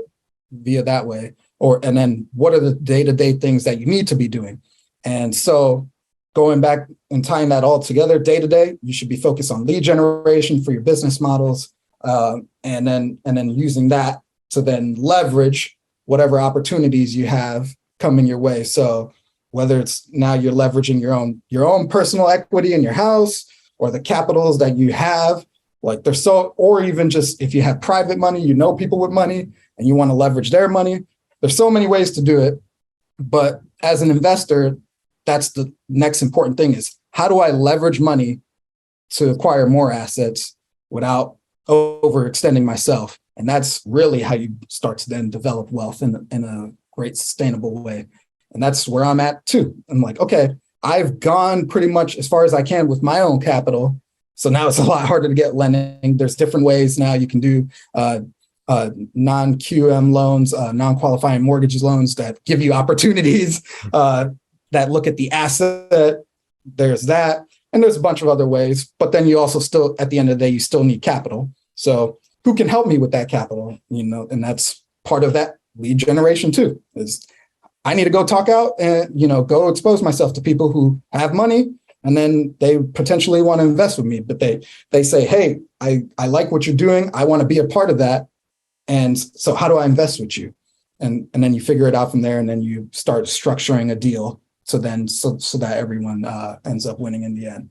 Via that way. And then what are the day-to-day things that you need to be doing? And so going back and tying that all together, day-to-day, you should be focused on lead generation for your business models, and then using that to then leverage whatever opportunities you have coming your way. So whether it's now you're leveraging your own personal equity in your house or the capitals that you have, like or even just if you have private money, people with money and you want to leverage their money. There's so many ways to do it. But as an investor, that's the next important thing is how do I leverage money to acquire more assets without overextending myself? And that's really how you start to then develop wealth in a great sustainable way. And that's where I'm at too. I'm like, okay, I've gone pretty much as far as I can with my own capital. So now it's a lot harder to get lending. There's different ways now you can do non-QM loans, non-qualifying mortgage loans that give you opportunities that look at the asset. There's that. And there's a bunch of other ways. But then you also still, at the end of the day, you still need capital. So who can help me with that capital? And that's part of that lead generation too, is I need to go talk out and, go expose myself to people who have money. And then they potentially want to invest with me, but they say, hey, I like what you're doing. I want to be a part of that. And so how do I invest with you? And then you figure it out from there. And then you start structuring a deal. So that everyone ends up winning in the end.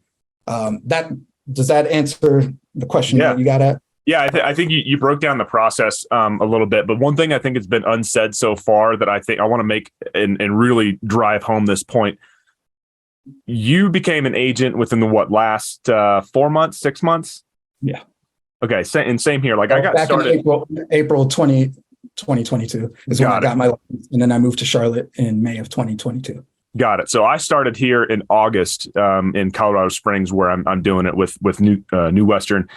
Does that answer the question that you got at?
Yeah, I think you broke down the process a little bit, but one thing I think has been unsaid so far that I think I want to make and really drive home this point. You became an agent within the last 4 months, 6 months?
Yeah.
Okay. Same here. Like I got started
in April 2022 is when I got my license, and then I moved to Charlotte in May of 2022.
Got it. So I started here in August in Colorado Springs, where I'm doing it with New Western.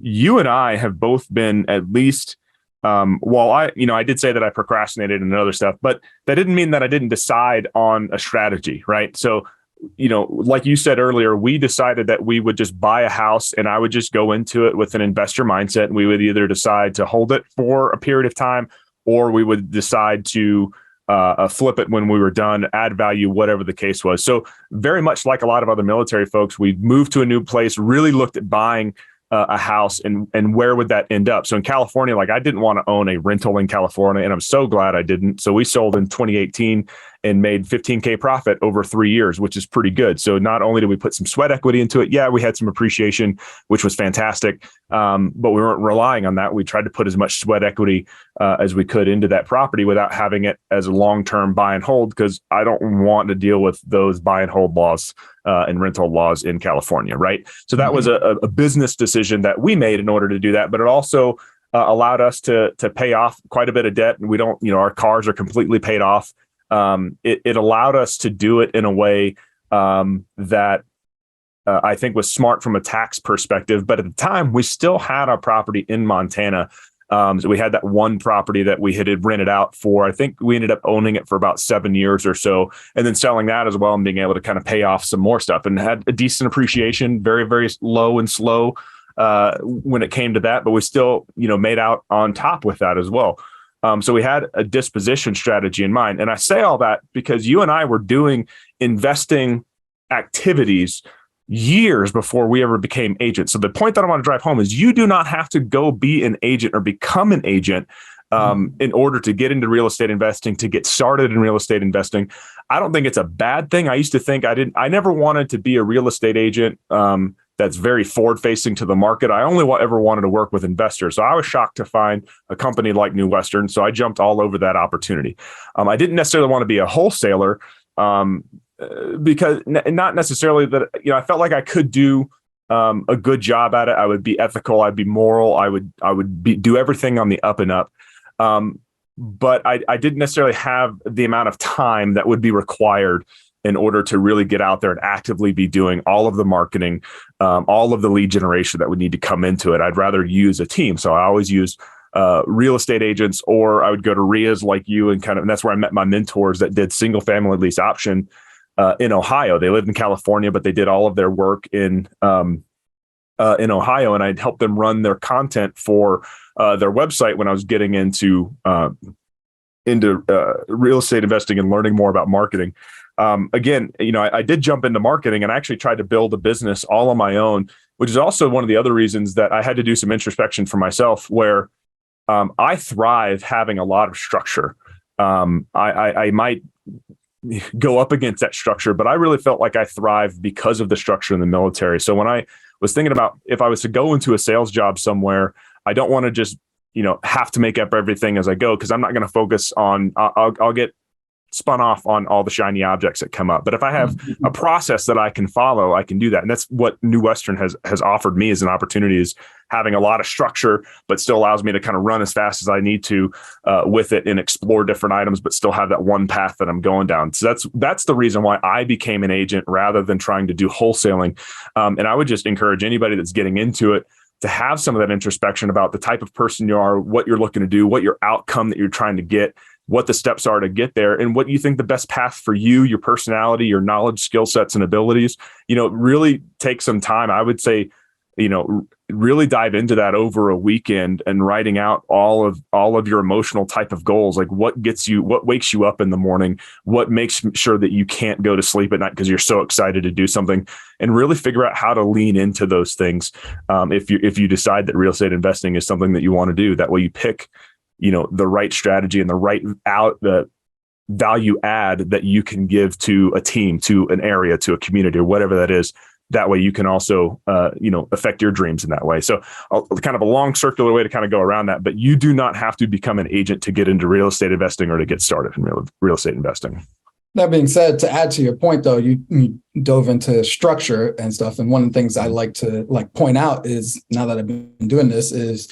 You and I have both been at least. I did say that I procrastinated and other stuff, but that didn't mean that I didn't decide on a strategy, right? So, like you said earlier, we decided that we would just buy a house and I would just go into it with an investor mindset. And we would either decide to hold it for a period of time, or we would decide to flip it when we were done, add value, whatever the case was. So very much like a lot of other military folks, we moved to a new place, really looked at buying a house and where would that end up? So in California, like I didn't want to own a rental in California, and I'm so glad I didn't. So we sold in 2018 and made $15K profit over 3 years, which is pretty good. So not only did we put some sweat equity into it, we had some appreciation, which was fantastic. But we weren't relying on that. We tried to put as much sweat equity as we could into that property without having it as a long-term buy and hold, because I don't want to deal with those buy and hold laws and rental laws in California, right? So that was a business decision that we made in order to do that, but it also allowed us to pay off quite a bit of debt. And we don't, our cars are completely paid off. It allowed us to do it in a way that I think was smart from a tax perspective. But at the time, we still had our property in Montana. So we had that one property that we had rented out for, I think we ended up owning it for about 7 years or so, and then selling that as well and being able to kind of pay off some more stuff, and had a decent appreciation, very, very low and slow when it came to that. But we still, made out on top with that as well. So we had a disposition strategy in mind. And I say all that because you and I were doing investing activities years before we ever became agents. So the point that I want to drive home is you do not have to go be an agent or become an agent in order to get into real estate investing, to get started in real estate investing. I don't think it's a bad thing. I used to think I never wanted to be a real estate agent that's very forward facing to the market. I only ever wanted to work with investors. So I was shocked to find a company like New Western. So I jumped all over that opportunity. I didn't necessarily want to be a wholesaler because not necessarily that, I felt like I could do a good job at it. I would be ethical. I'd be moral. I would do everything on the up and up. But I didn't necessarily have the amount of time that would be required in order to really get out there and actively be doing all of the marketing, all of the lead generation that would need to come into it. I'd rather use a team. So I always use real estate agents, or I would go to RIAs like you and that's where I met my mentors that did single family lease option in Ohio. They lived in California, but they did all of their work in Ohio, and I'd help them run their content for their website when I was getting into real estate investing and learning more about marketing. Again, I did jump into marketing and I actually tried to build a business all on my own, which is also one of the other reasons that I had to do some introspection for myself, where I thrive having a lot of structure. I might go up against that structure, but I really felt like I thrived because of the structure in the military. So when I was thinking about if I was to go into a sales job somewhere, I don't want to just, have to make up everything as I go, because I'm not going to focus on, I'll get spun off on all the shiny objects that come up. But if I have a process that I can follow, I can do that. And that's what New Western has offered me as an opportunity, is having a lot of structure, but still allows me to kind of run as fast as I need to with it and explore different items, but still have that one path that I'm going down. So that's the reason why I became an agent rather than trying to do wholesaling. And I would just encourage anybody that's getting into it to have some of that introspection about the type of person you are, what you're looking to do, what your outcome that you're trying to get, what the steps are to get there, and what you think the best path for you, your personality, your knowledge, skill sets, and abilities. Really take some time. I would say, really dive into that over a weekend and writing out all of your emotional type of goals, like what wakes you up in the morning, what makes sure that you can't go to sleep at night because you're so excited to do something, and really figure out how to lean into those things. If you decide that real estate investing is something that you want to do, that way you pick the right strategy and the value add that you can give to a team, to an area, to a community, or whatever that is. That way you can also, affect your dreams in that way. So kind of a long circular way to kind of go around that, but you do not have to become an agent to get into real estate investing or to get started in real estate investing.
That being said, to add to your point, though, you dove into structure and stuff. And one of the things I like to point out is, now that I've been doing this, is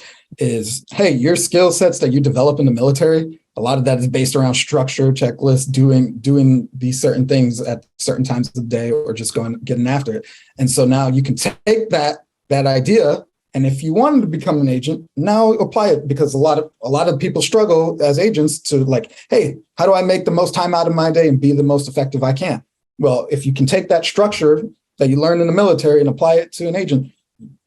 hey, your skill sets that you develop in the military, a lot of that is based around structure, checklists, doing these certain things at certain times of the day, or just getting after it. And so now you can take that idea, and if you wanted to become an agent, now apply it, because a lot of people struggle as agents to hey, how do I make the most time out of my day and be the most effective I can? Well, if you can take that structure that you learned in the military and apply it to an agent,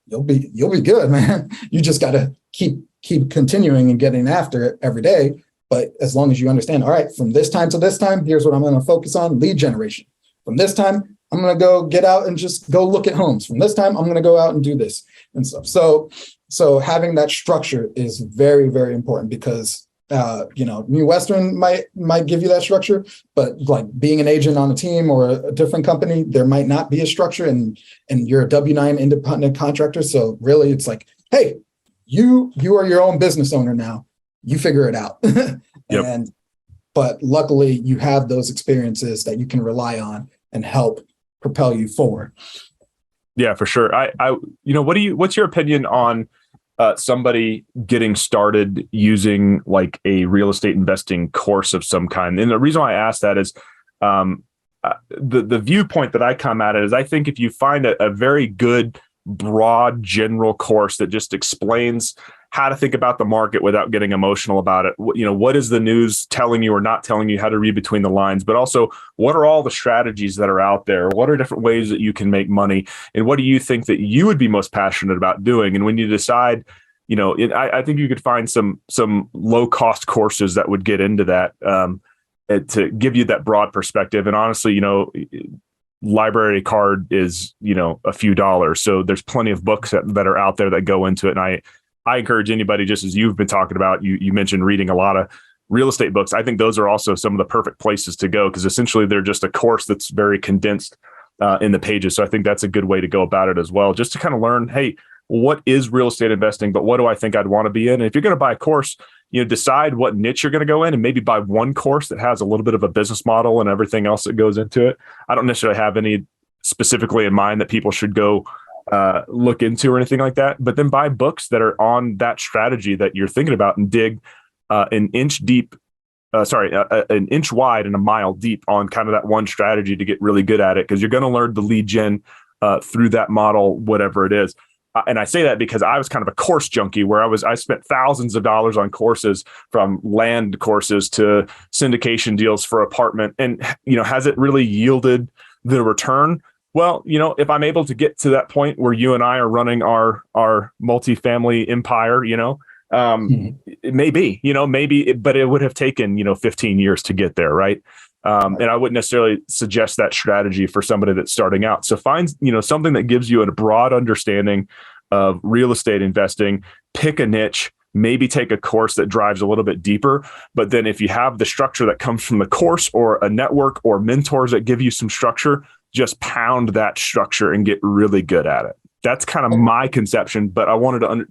you'll be good, man. You just got to keep continuing and getting after it every day. But as long as you understand, all right, from this time to this time, here's what I'm going to focus on: lead generation. From this time, I'm going to go get out and just go look at homes. From this time, I'm going to go out and do this and stuff. So having that structure is very, very important, because New Western might give you that structure, but being an agent on a team or a different company, there might not be a structure, and you're a W-9 independent contractor. So really, it's hey, you are your own business owner now. You figure it out.
Yep.
But luckily you have those experiences that you can rely on and help propel you forward.
Yeah, for sure. What's your opinion on somebody getting started using a real estate investing course of some kind? And the reason why I ask that is the viewpoint that I come at it is, I think if you find a very good, broad, general course that just explains how to think about the market without getting emotional about it. What is the news telling you or not telling you, how to read between the lines, but also what are all the strategies that are out there? What are different ways that you can make money? And what do you think that you would be most passionate about doing? And when you decide, I think you could find some low cost courses that would get into that to give you that broad perspective. And honestly, library card is, a few dollars. So there's plenty of books that are out there that go into it. And I encourage anybody, just as you've been talking about, you mentioned reading a lot of real estate books. I think those are also some of the perfect places to go, because essentially they're just a course that's very condensed in the pages. So I think that's a good way to go about it as well, just to kind of learn, hey, what is real estate investing, but what do I think I'd want to be in? And if you're going to buy a course, decide what niche you're going to go in, and maybe buy one course that has a little bit of a business model and everything else that goes into it. I don't necessarily have any specifically in mind that people should go look into or anything like that, but then buy books that are on that strategy that you're thinking about, and dig an inch wide and a mile deep on kind of that one strategy to get really good at it, because you're going to learn the lead gen through that model, whatever it is. And I say that because I was kind of a course junkie, where I spent thousands of dollars on courses, from land courses to syndication deals for apartment. And, has it really yielded the return? Well, if I'm able to get to that point where you and I are running our multifamily empire, it may be, but it would have taken, 15 years to get there. Right. And I wouldn't necessarily suggest that strategy for somebody that's starting out. So find, something that gives you a broad understanding of real estate investing, pick a niche, maybe take a course that drives a little bit deeper. But then if you have the structure that comes from the course, or a network or mentors that give you some structure, just pound that structure and get really good at it. That's kind of my conception, but I wanted to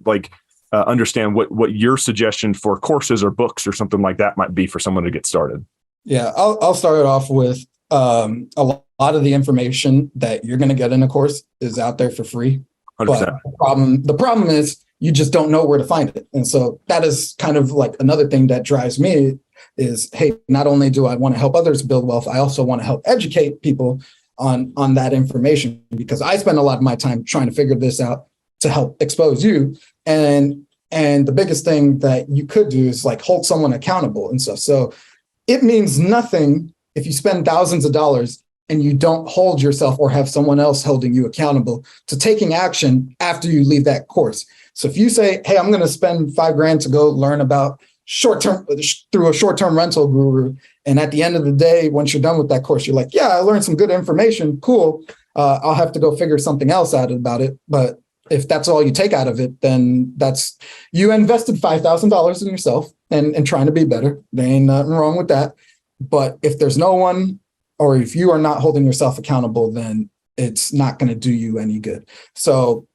understand what your suggestion for courses or books or something like that might be for someone to get started.
Yeah, I'll start it off with a lot of the information that you're going to get in a course is out there for free.
100%.
But the problem is you just don't know where to find it. And so that is kind of like another thing that drives me is, hey, not only do I want to help others build wealth, I also want to help educate people on that information, because I spend a lot of my time trying to figure this out to help expose you. And the biggest thing that you could do is like hold someone accountable and stuff. So it means nothing if you spend thousands of dollars and you don't hold yourself or have someone else holding you accountable to taking action after you leave that course. So if you say, hey, I'm going to spend $5,000 to go learn about through a short-term rental guru, and at the end of the day, once you're done with that course, you're like, yeah, I learned some good information. Cool. I'll have to go figure something else out about it. But if that's all you take out of it, then you invested $5,000 in yourself and trying to be better. There ain't nothing wrong with that. But if there's no one, or if you are not holding yourself accountable, then it's not going to do you any good. So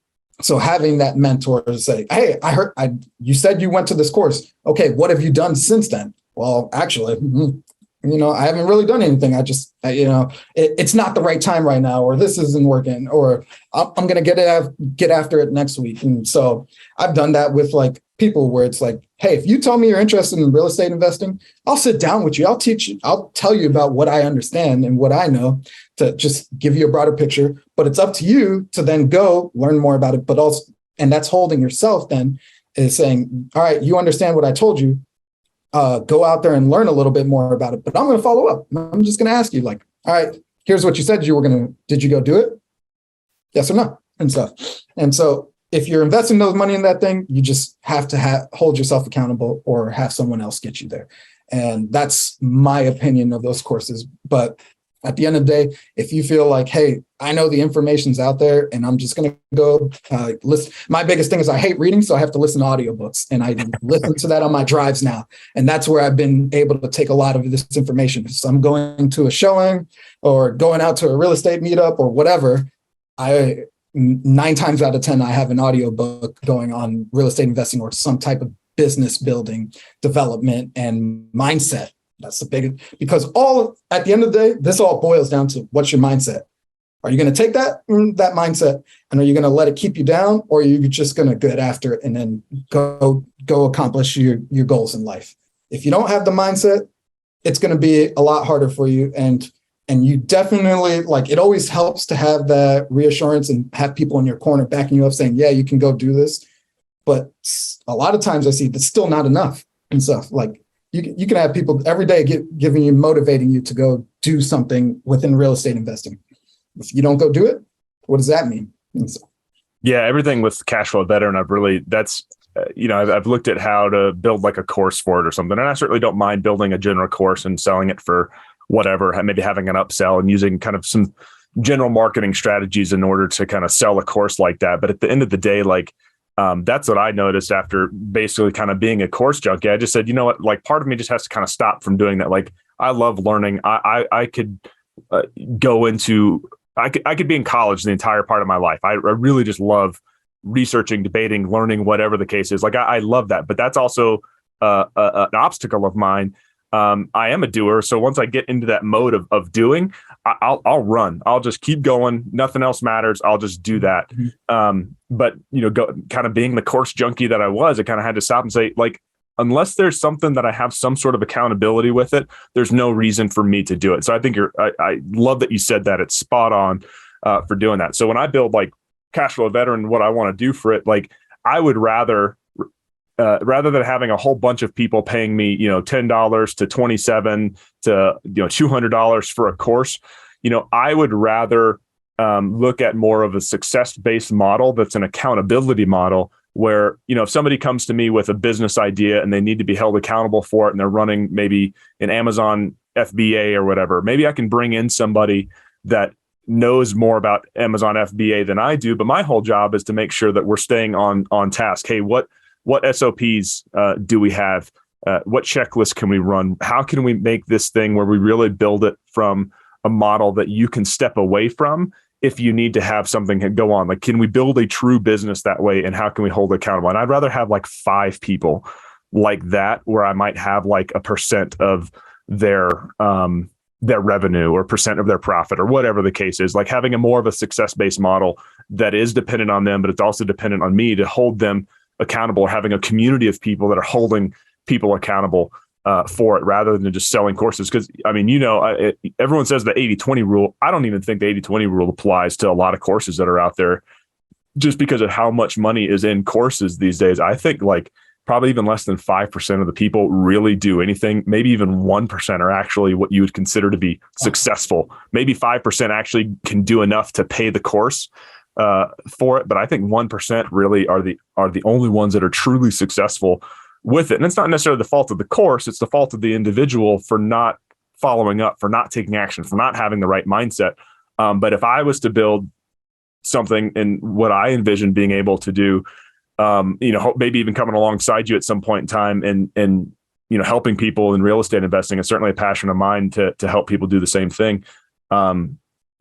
having that mentor to say, hey, I heard you said you went to this course. Okay, what have you done since then? Well, actually, I haven't really done anything. It's not the right time right now, or this isn't working, or I'm going to get after it next week. And so I've done that with like people where it's like, hey, if you tell me you're interested in real estate investing, I'll sit down with you. I'll teach you. I'll tell you about what I understand and what I know to just give you a broader picture. But it's up to you to then go learn more about it. But also, and that's holding yourself then is saying, all right, you understand what I told you. Go out there and learn a little bit more about it. But I'm going to follow up. I'm just going to ask you like, all right, here's what you said you were going to, did you go do it? Yes or no? And stuff. And so if you're investing those money in that thing, you just have to hold yourself accountable or have someone else get you there. And that's my opinion of those courses. But at the end of the day, if you feel like, hey, I know the information's out there and I'm just going to go listen. My biggest thing is I hate reading, so I have to listen to audiobooks, and I listen to that on my drives now. And that's where I've been able to take a lot of this information. So I'm going to a showing or going out to a real estate meetup or whatever. 9 times out of 10, I have an audiobook going on real estate investing or some type of business building, development, and mindset. That's the biggest, because at the end of the day, this all boils down to what's your mindset. Are you going to take that mindset and are you going to let it keep you down, or are you just going to get after it and then go accomplish your goals in life? If you don't have the mindset, it's going to be a lot harder for you. And you definitely, like, it always helps to have that reassurance and have people in your corner backing you up saying, yeah, you can go do this. But a lot of times I see that's still not enough and stuff. Like, you can have people every day giving you, motivating you to go do something within real estate investing. If you don't go do it, what does that mean? So,
yeah, everything with Cashflow Veteran, I've looked at how to build like a course for it or something. And I certainly don't mind building a general course and selling it for whatever, maybe having an upsell and using kind of some general marketing strategies in order to kind of sell a course like that. But at the end of the day, like, That's what I noticed after basically kind of being a course junkie. I just said, you know what, like part of me just has to kind of stop from doing that. Like I love learning. I could go into, I could be in college the entire part of my life. I really just love researching, debating, learning, whatever the case is. Like I love that, but that's also an obstacle of mine. I am a doer. So once I get into that mode of doing, I'll run. I'll just keep going. Nothing else matters. I'll just do that. But kind of being the course junkie that I was, I kind of had to stop and say, like, unless there's something that I have some sort of accountability with it, there's no reason for me to do it. So I think I love that you said that. It's spot on for doing that. So when I build like Cashflow Veteran, what I want to do for it, like I would rather than having a whole bunch of people paying me, $10 to $27 to $200 for a course, I would rather look at more of a success-based model that's an accountability model where, if somebody comes to me with a business idea and they need to be held accountable for it and they're running maybe an Amazon FBA or whatever, maybe I can bring in somebody that knows more about Amazon FBA than I do. But my whole job is to make sure that we're staying on task. Hey, what SOPs do we have? What checklists can we run? How can we make this thing where we really build it from a model that you can step away from if you need to have something go on? Like, can we build a true business that way? And how can we hold it accountable? And I'd rather have like 5 people like that, where I might have like a % of their revenue or % of their profit or whatever the case is, like having a more of a success-based model that is dependent on them, but it's also dependent on me to hold them accountable, or having a community of people that are holding people accountable for it, rather than just selling courses. Because everyone says the 80-20 rule. I don't even think the 80-20 rule applies to a lot of courses that are out there, just because of how much money is in courses these days. I think like probably even less than 5% of the people really do anything. Maybe even 1% are actually what you would consider to be successful. Maybe 5% actually can do enough to pay the course for it. But I think 1% really are the only ones that are truly successful with it. And it's not necessarily the fault of the course. It's the fault of the individual for not following up, for not taking action, for not having the right mindset. But if I was to build something in what I envision being able to do, maybe even coming alongside you at some point in time and helping people in real estate investing is certainly a passion of mine to help people do the same thing.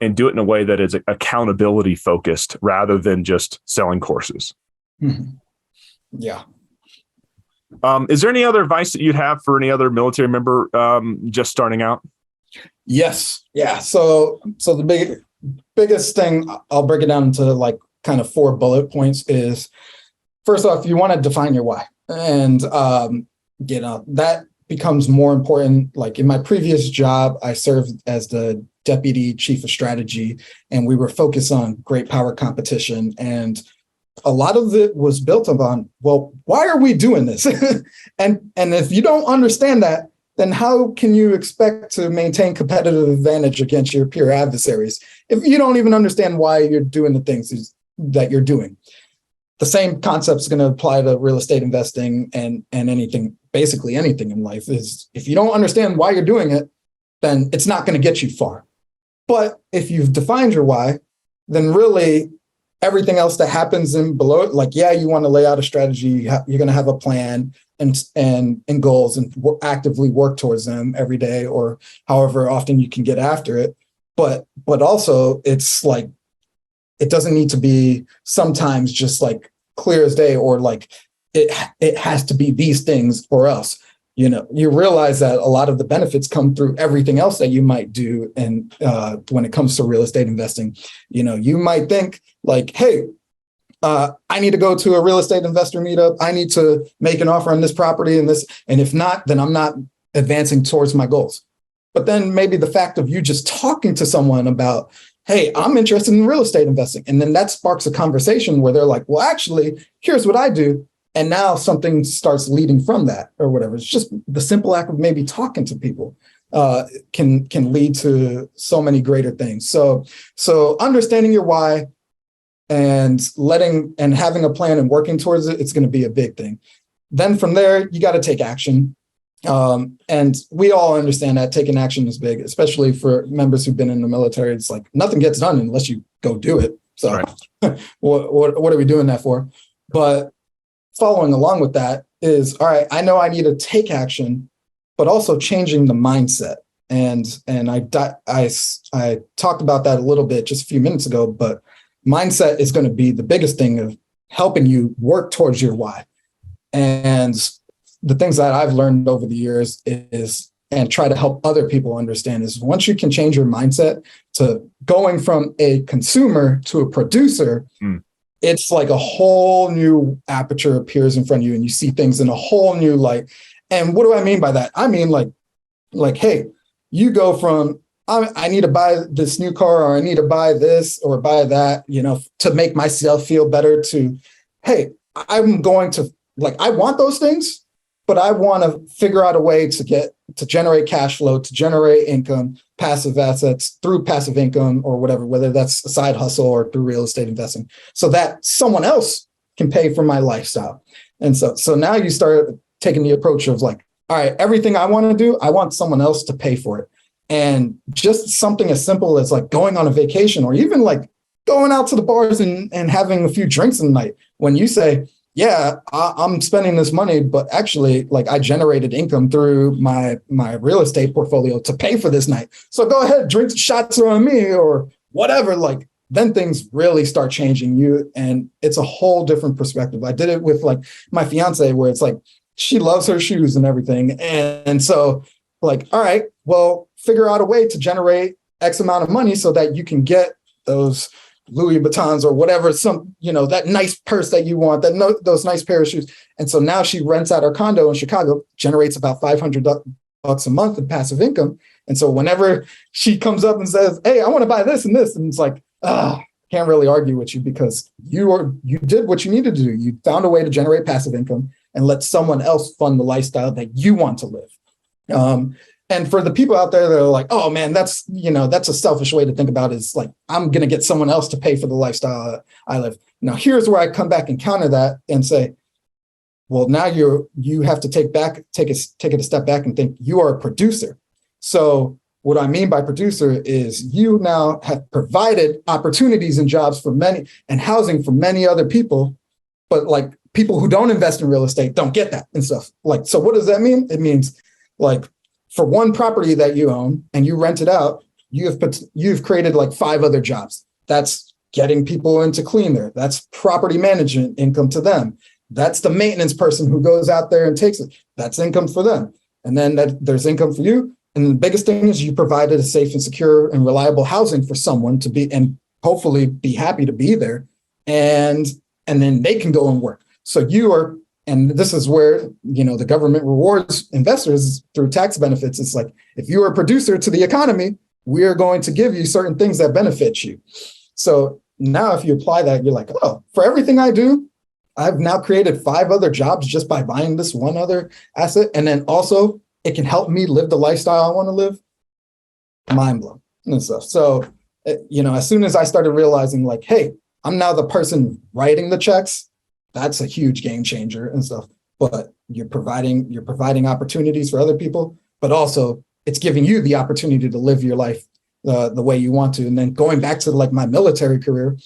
And do it in a way that is accountability focused rather than just selling courses.
Mm-hmm. Yeah.
Is there any other advice that you'd have for any other military member just starting out?
Yes. Yeah. So the biggest thing, I'll break it down into like kind of 4 bullet points is, first off, you want to define your why. And, that becomes more important. Like in my previous job, I served as the deputy chief of strategy, and we were focused on great power competition. And a lot of it was built upon, well, why are we doing this? and if you don't understand that, then how can you expect to maintain competitive advantage against your peer adversaries if you don't even understand why you're doing the things that you're doing? The same concept is going to apply to real estate investing and anything, basically anything in life. Is if you don't understand why you're doing it, then it's not going to get you far. But if you've defined your why, then really everything else that happens in below it, like, you want to lay out a strategy, you're going to have a plan and goals and actively work towards them every day or however often you can get after it. But also it's like, it doesn't need to be sometimes just like clear as day, or like it has to be these things or else. You realize that a lot of the benefits come through everything else that you might do. And when it comes to real estate investing, you might think like, hey, I need to go to a real estate investor meetup. I need to make an offer on this property and this. And if not, then I'm not advancing towards my goals. But then maybe the fact of you just talking to someone about, hey, I'm interested in real estate investing. And then that sparks a conversation where they're like, well, actually, here's what I do. And now something starts leading from that or whatever. It's just the simple act of maybe talking to people can lead to so many greater things. So understanding your why and having a plan and working towards it, it's going to be a big thing. Then from there, you got to take action. And we all understand that taking action is big, especially for members who've been in the military. It's like nothing gets done unless you go do it. So right. what are we doing that for? But following along with that is, all right, I know I need to take action, but also changing the mindset. And I talked about that a little bit just a few minutes ago, but mindset is going to be the biggest thing of helping you work towards your why. And the things that I've learned over the years is, and try to help other people understand, is once you can change your mindset to going from a consumer to a producer, it's like a whole new aperture appears in front of you and you see things in a whole new light. And what do I mean by that? I mean, like, hey, you go from, I need to buy this new car, or I need to buy this or buy that, to make myself feel better, to, hey, I'm going to, like, I want those things, but I want to figure out a way to generate cash flow, to generate income, passive assets through passive income or whatever, whether that's a side hustle or through real estate investing, so that someone else can pay for my lifestyle. And so now you start taking the approach of like, all right, everything I want to do, I want someone else to pay for it. And just something as simple as like going on a vacation, or even like going out to the bars and having a few drinks in the night. When you say, yeah, I'm spending this money, but actually, like, I generated income through my real estate portfolio to pay for this night. So go ahead, drink shots on me or whatever. Like, then things really start changing you, and it's a whole different perspective. I did it with like my fiance, where it's like she loves her shoes and everything, and so like, all right, well, figure out a way to generate X amount of money so that you can get those Louis Vuittons or whatever, that nice purse that you want, those nice pair of shoes. And so now she rents out her condo in Chicago, generates about $500 a month in passive income. And so whenever she comes up and says, hey, I want to buy this and this, and it's like, can't really argue with you, because you did what you needed to do. You found a way to generate passive income and let someone else fund the lifestyle that you want to live. And for the people out there that are like, oh man, that's a selfish way to think about it, is like, I'm going to get someone else to pay for the lifestyle I live. Now, here's where I come back and counter that and say, well, now you have to take it a step back and think you are a producer. So what I mean by producer is you now have provided opportunities and jobs for many, and housing for many other people, but like people who don't invest in real estate don't get that and stuff. Like, so what does that mean? It means like, for one property that you own and you rent it out, you've created like 5 other jobs. That's getting people in to clean there. That's property management income to them. That's the maintenance person who goes out there and takes it. That's income for them. And then there's income for you. And the biggest thing is you provided a safe and secure and reliable housing for someone to be, and hopefully be happy to be there. And then they can go and work. So you are, and this is where, the government rewards investors through tax benefits. It's like, if you are a producer to the economy, we are going to give you certain things that benefit you. So now if you apply that, you're like, oh, for everything I do, I've now created 5 other jobs just by buying this one other asset. And then also it can help me live the lifestyle I want to live. Mind blown and stuff. So, as soon as I started realizing like, hey, I'm now the person writing the checks, that's a huge game changer and stuff. But you're providing opportunities for other people, but also it's giving you the opportunity to live your life the way you want to. And then going back to like my military career,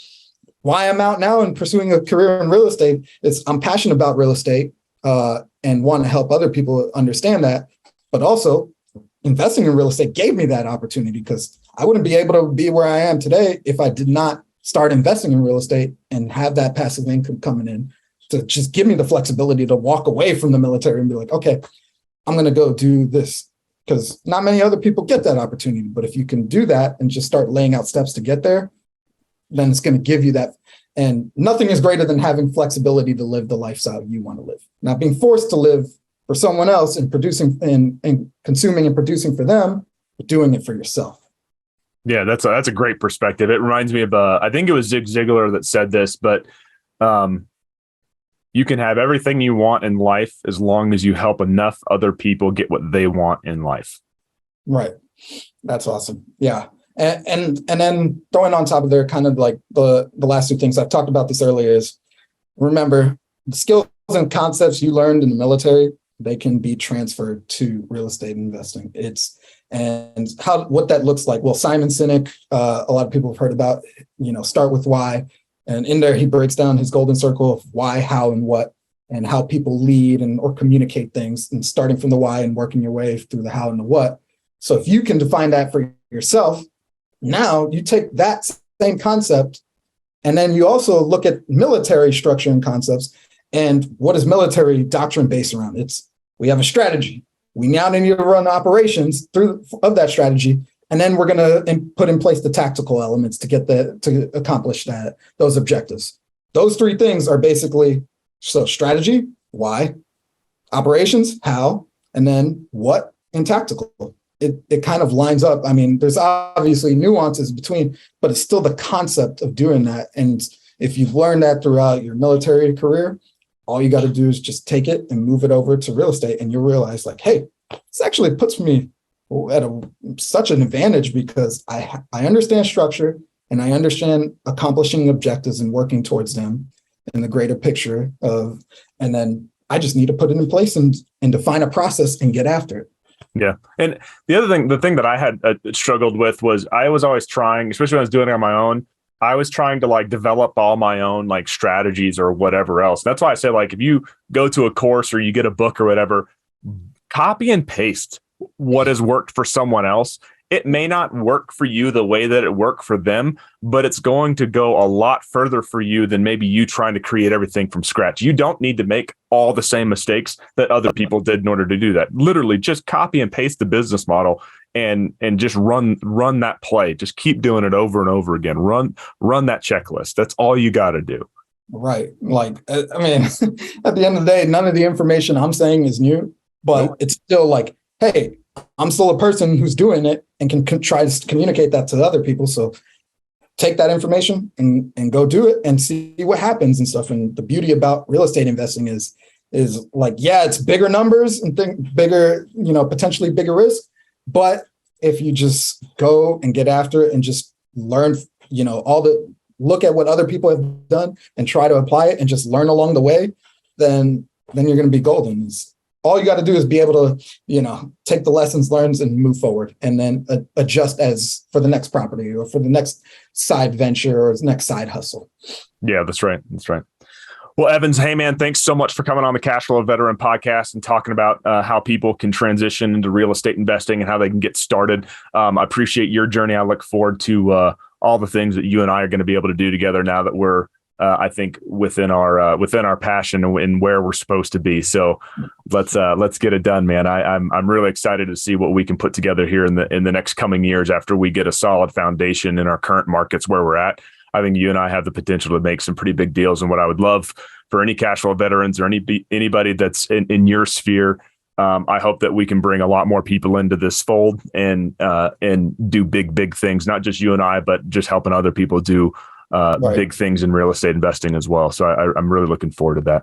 why I'm out now and pursuing a career in real estate is I'm passionate about real estate and want to help other people understand that. But also investing in real estate gave me that opportunity, because I wouldn't be able to be where I am today if I did not start investing in real estate and have that passive income coming in to just give me the flexibility to walk away from the military and be like, okay, I'm going to go do this, because not many other people get that opportunity. But if you can do that and just start laying out steps to get there, then it's going to give you that. And nothing is greater than having flexibility to live the lifestyle you want to live, not being forced to live for someone else and producing and consuming and producing for them, but doing it for yourself.
Yeah, that's a great perspective. It reminds me of I think it was Zig Ziglar that said this, but you can have everything you want in life as long as you help enough other people get what they want in life.
Right. That's awesome. Yeah. And then throwing on top of there, kind of like the last 2 things I've talked about this earlier is, remember, the skills and concepts you learned in the military, they can be transferred to real estate investing. What that looks like. Well, Simon Sinek, a lot of people have heard about, start with why. And in there, he breaks down his golden circle of why, how, and what, and how people lead and or communicate things, and starting from the why and working your way through the how and the what. So if you can define that for yourself, now you take that same concept, and then you also look at military structure and concepts. And what is military doctrine based around? We have a strategy. We now need to run operations of that strategy. And then we're going to put in place the tactical elements to accomplish those objectives. Those three things are basically, so strategy, why, operations, how, and then what, and tactical. It kind of lines up. I mean, there's obviously nuances between, but it's still the concept of doing that. And if you've learned that throughout your military career, all you got to do is just take it and move it over to real estate, and you'll realize, like, hey, this actually puts me at such an advantage, because I understand structure, and I understand accomplishing objectives and working towards them in the greater picture of, and then I just need to put it in place and define a process and get after it.
Yeah. And the thing that I had struggled with was I was always trying, especially when I was doing it on my own, I was trying to like develop all my own like strategies or whatever else. That's why I say, like, if you go to a course or you get a book or whatever, copy and paste what has worked for someone else. It may not work for you the way that it worked for them, but it's going to go a lot further for you than maybe you trying to create everything from scratch. You don't need to make all the same mistakes that other people did in order to do that. Literally just copy and paste the business model and just run that play. Just keep doing it over and over again. Run that checklist. That's all you got to do.
Right. Like, I mean, at the end of the day, none of the information I'm saying is new, but it's still like, hey, I'm still a person who's doing it and can try to communicate that to other people. So take that information and go do it and see what happens and stuff. And the beauty about real estate investing is like, yeah, it's bigger numbers and bigger, potentially bigger risk. But if you just go and get after it and just learn, look at what other people have done and try to apply it and just learn along the way, then you're going to be golden. All you got to do is be able to, take the lessons learned and move forward, and then adjust as for the next property or for the next side venture or next side hustle.
Yeah, that's right. That's right. Well, Evans, hey man, thanks so much for coming on the Cash Flow Veteran podcast and talking about how people can transition into real estate investing and how they can get started. I appreciate your journey. I look forward to all the things that you and I are going to be able to do together now that we're I think within our passion and where we're supposed to be. So let's get it done, man. I'm really excited to see what we can put together here in the next coming years after we get a solid foundation in our current markets where we're at. I think you and I have the potential to make some pretty big deals. And what I would love for any cash flow veterans or anybody that's in your sphere, I hope that we can bring a lot more people into this fold and do big things, not just you and I, but just helping other people do big things in real estate investing as well. So I'm really looking forward to that.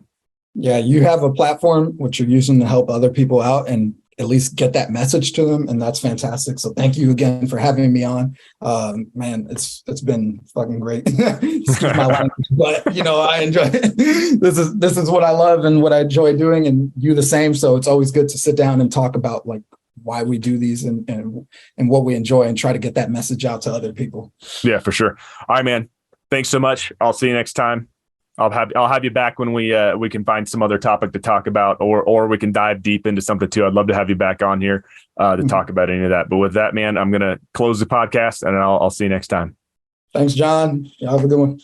Yeah, you have a platform which you're using to help other people out and at least get that message to them, and that's fantastic. So thank you again for having me on. Man, it's been fucking great. Excuse my language, but I enjoy it. This is what I love and what I enjoy doing, and you the same. So it's always good to sit down and talk about like why we do these and what we enjoy, and try to get that message out to other people. Yeah,
for sure. All right, man. Thanks so much. I'll see you next time. I'll have you back when we can find some other topic to talk about, or we can dive deep into something too. I'd love to have you back on here to talk about any of that. But with that, man, I'm going to close the podcast and I'll see you next time.
Thanks, John. Y'all have a good one.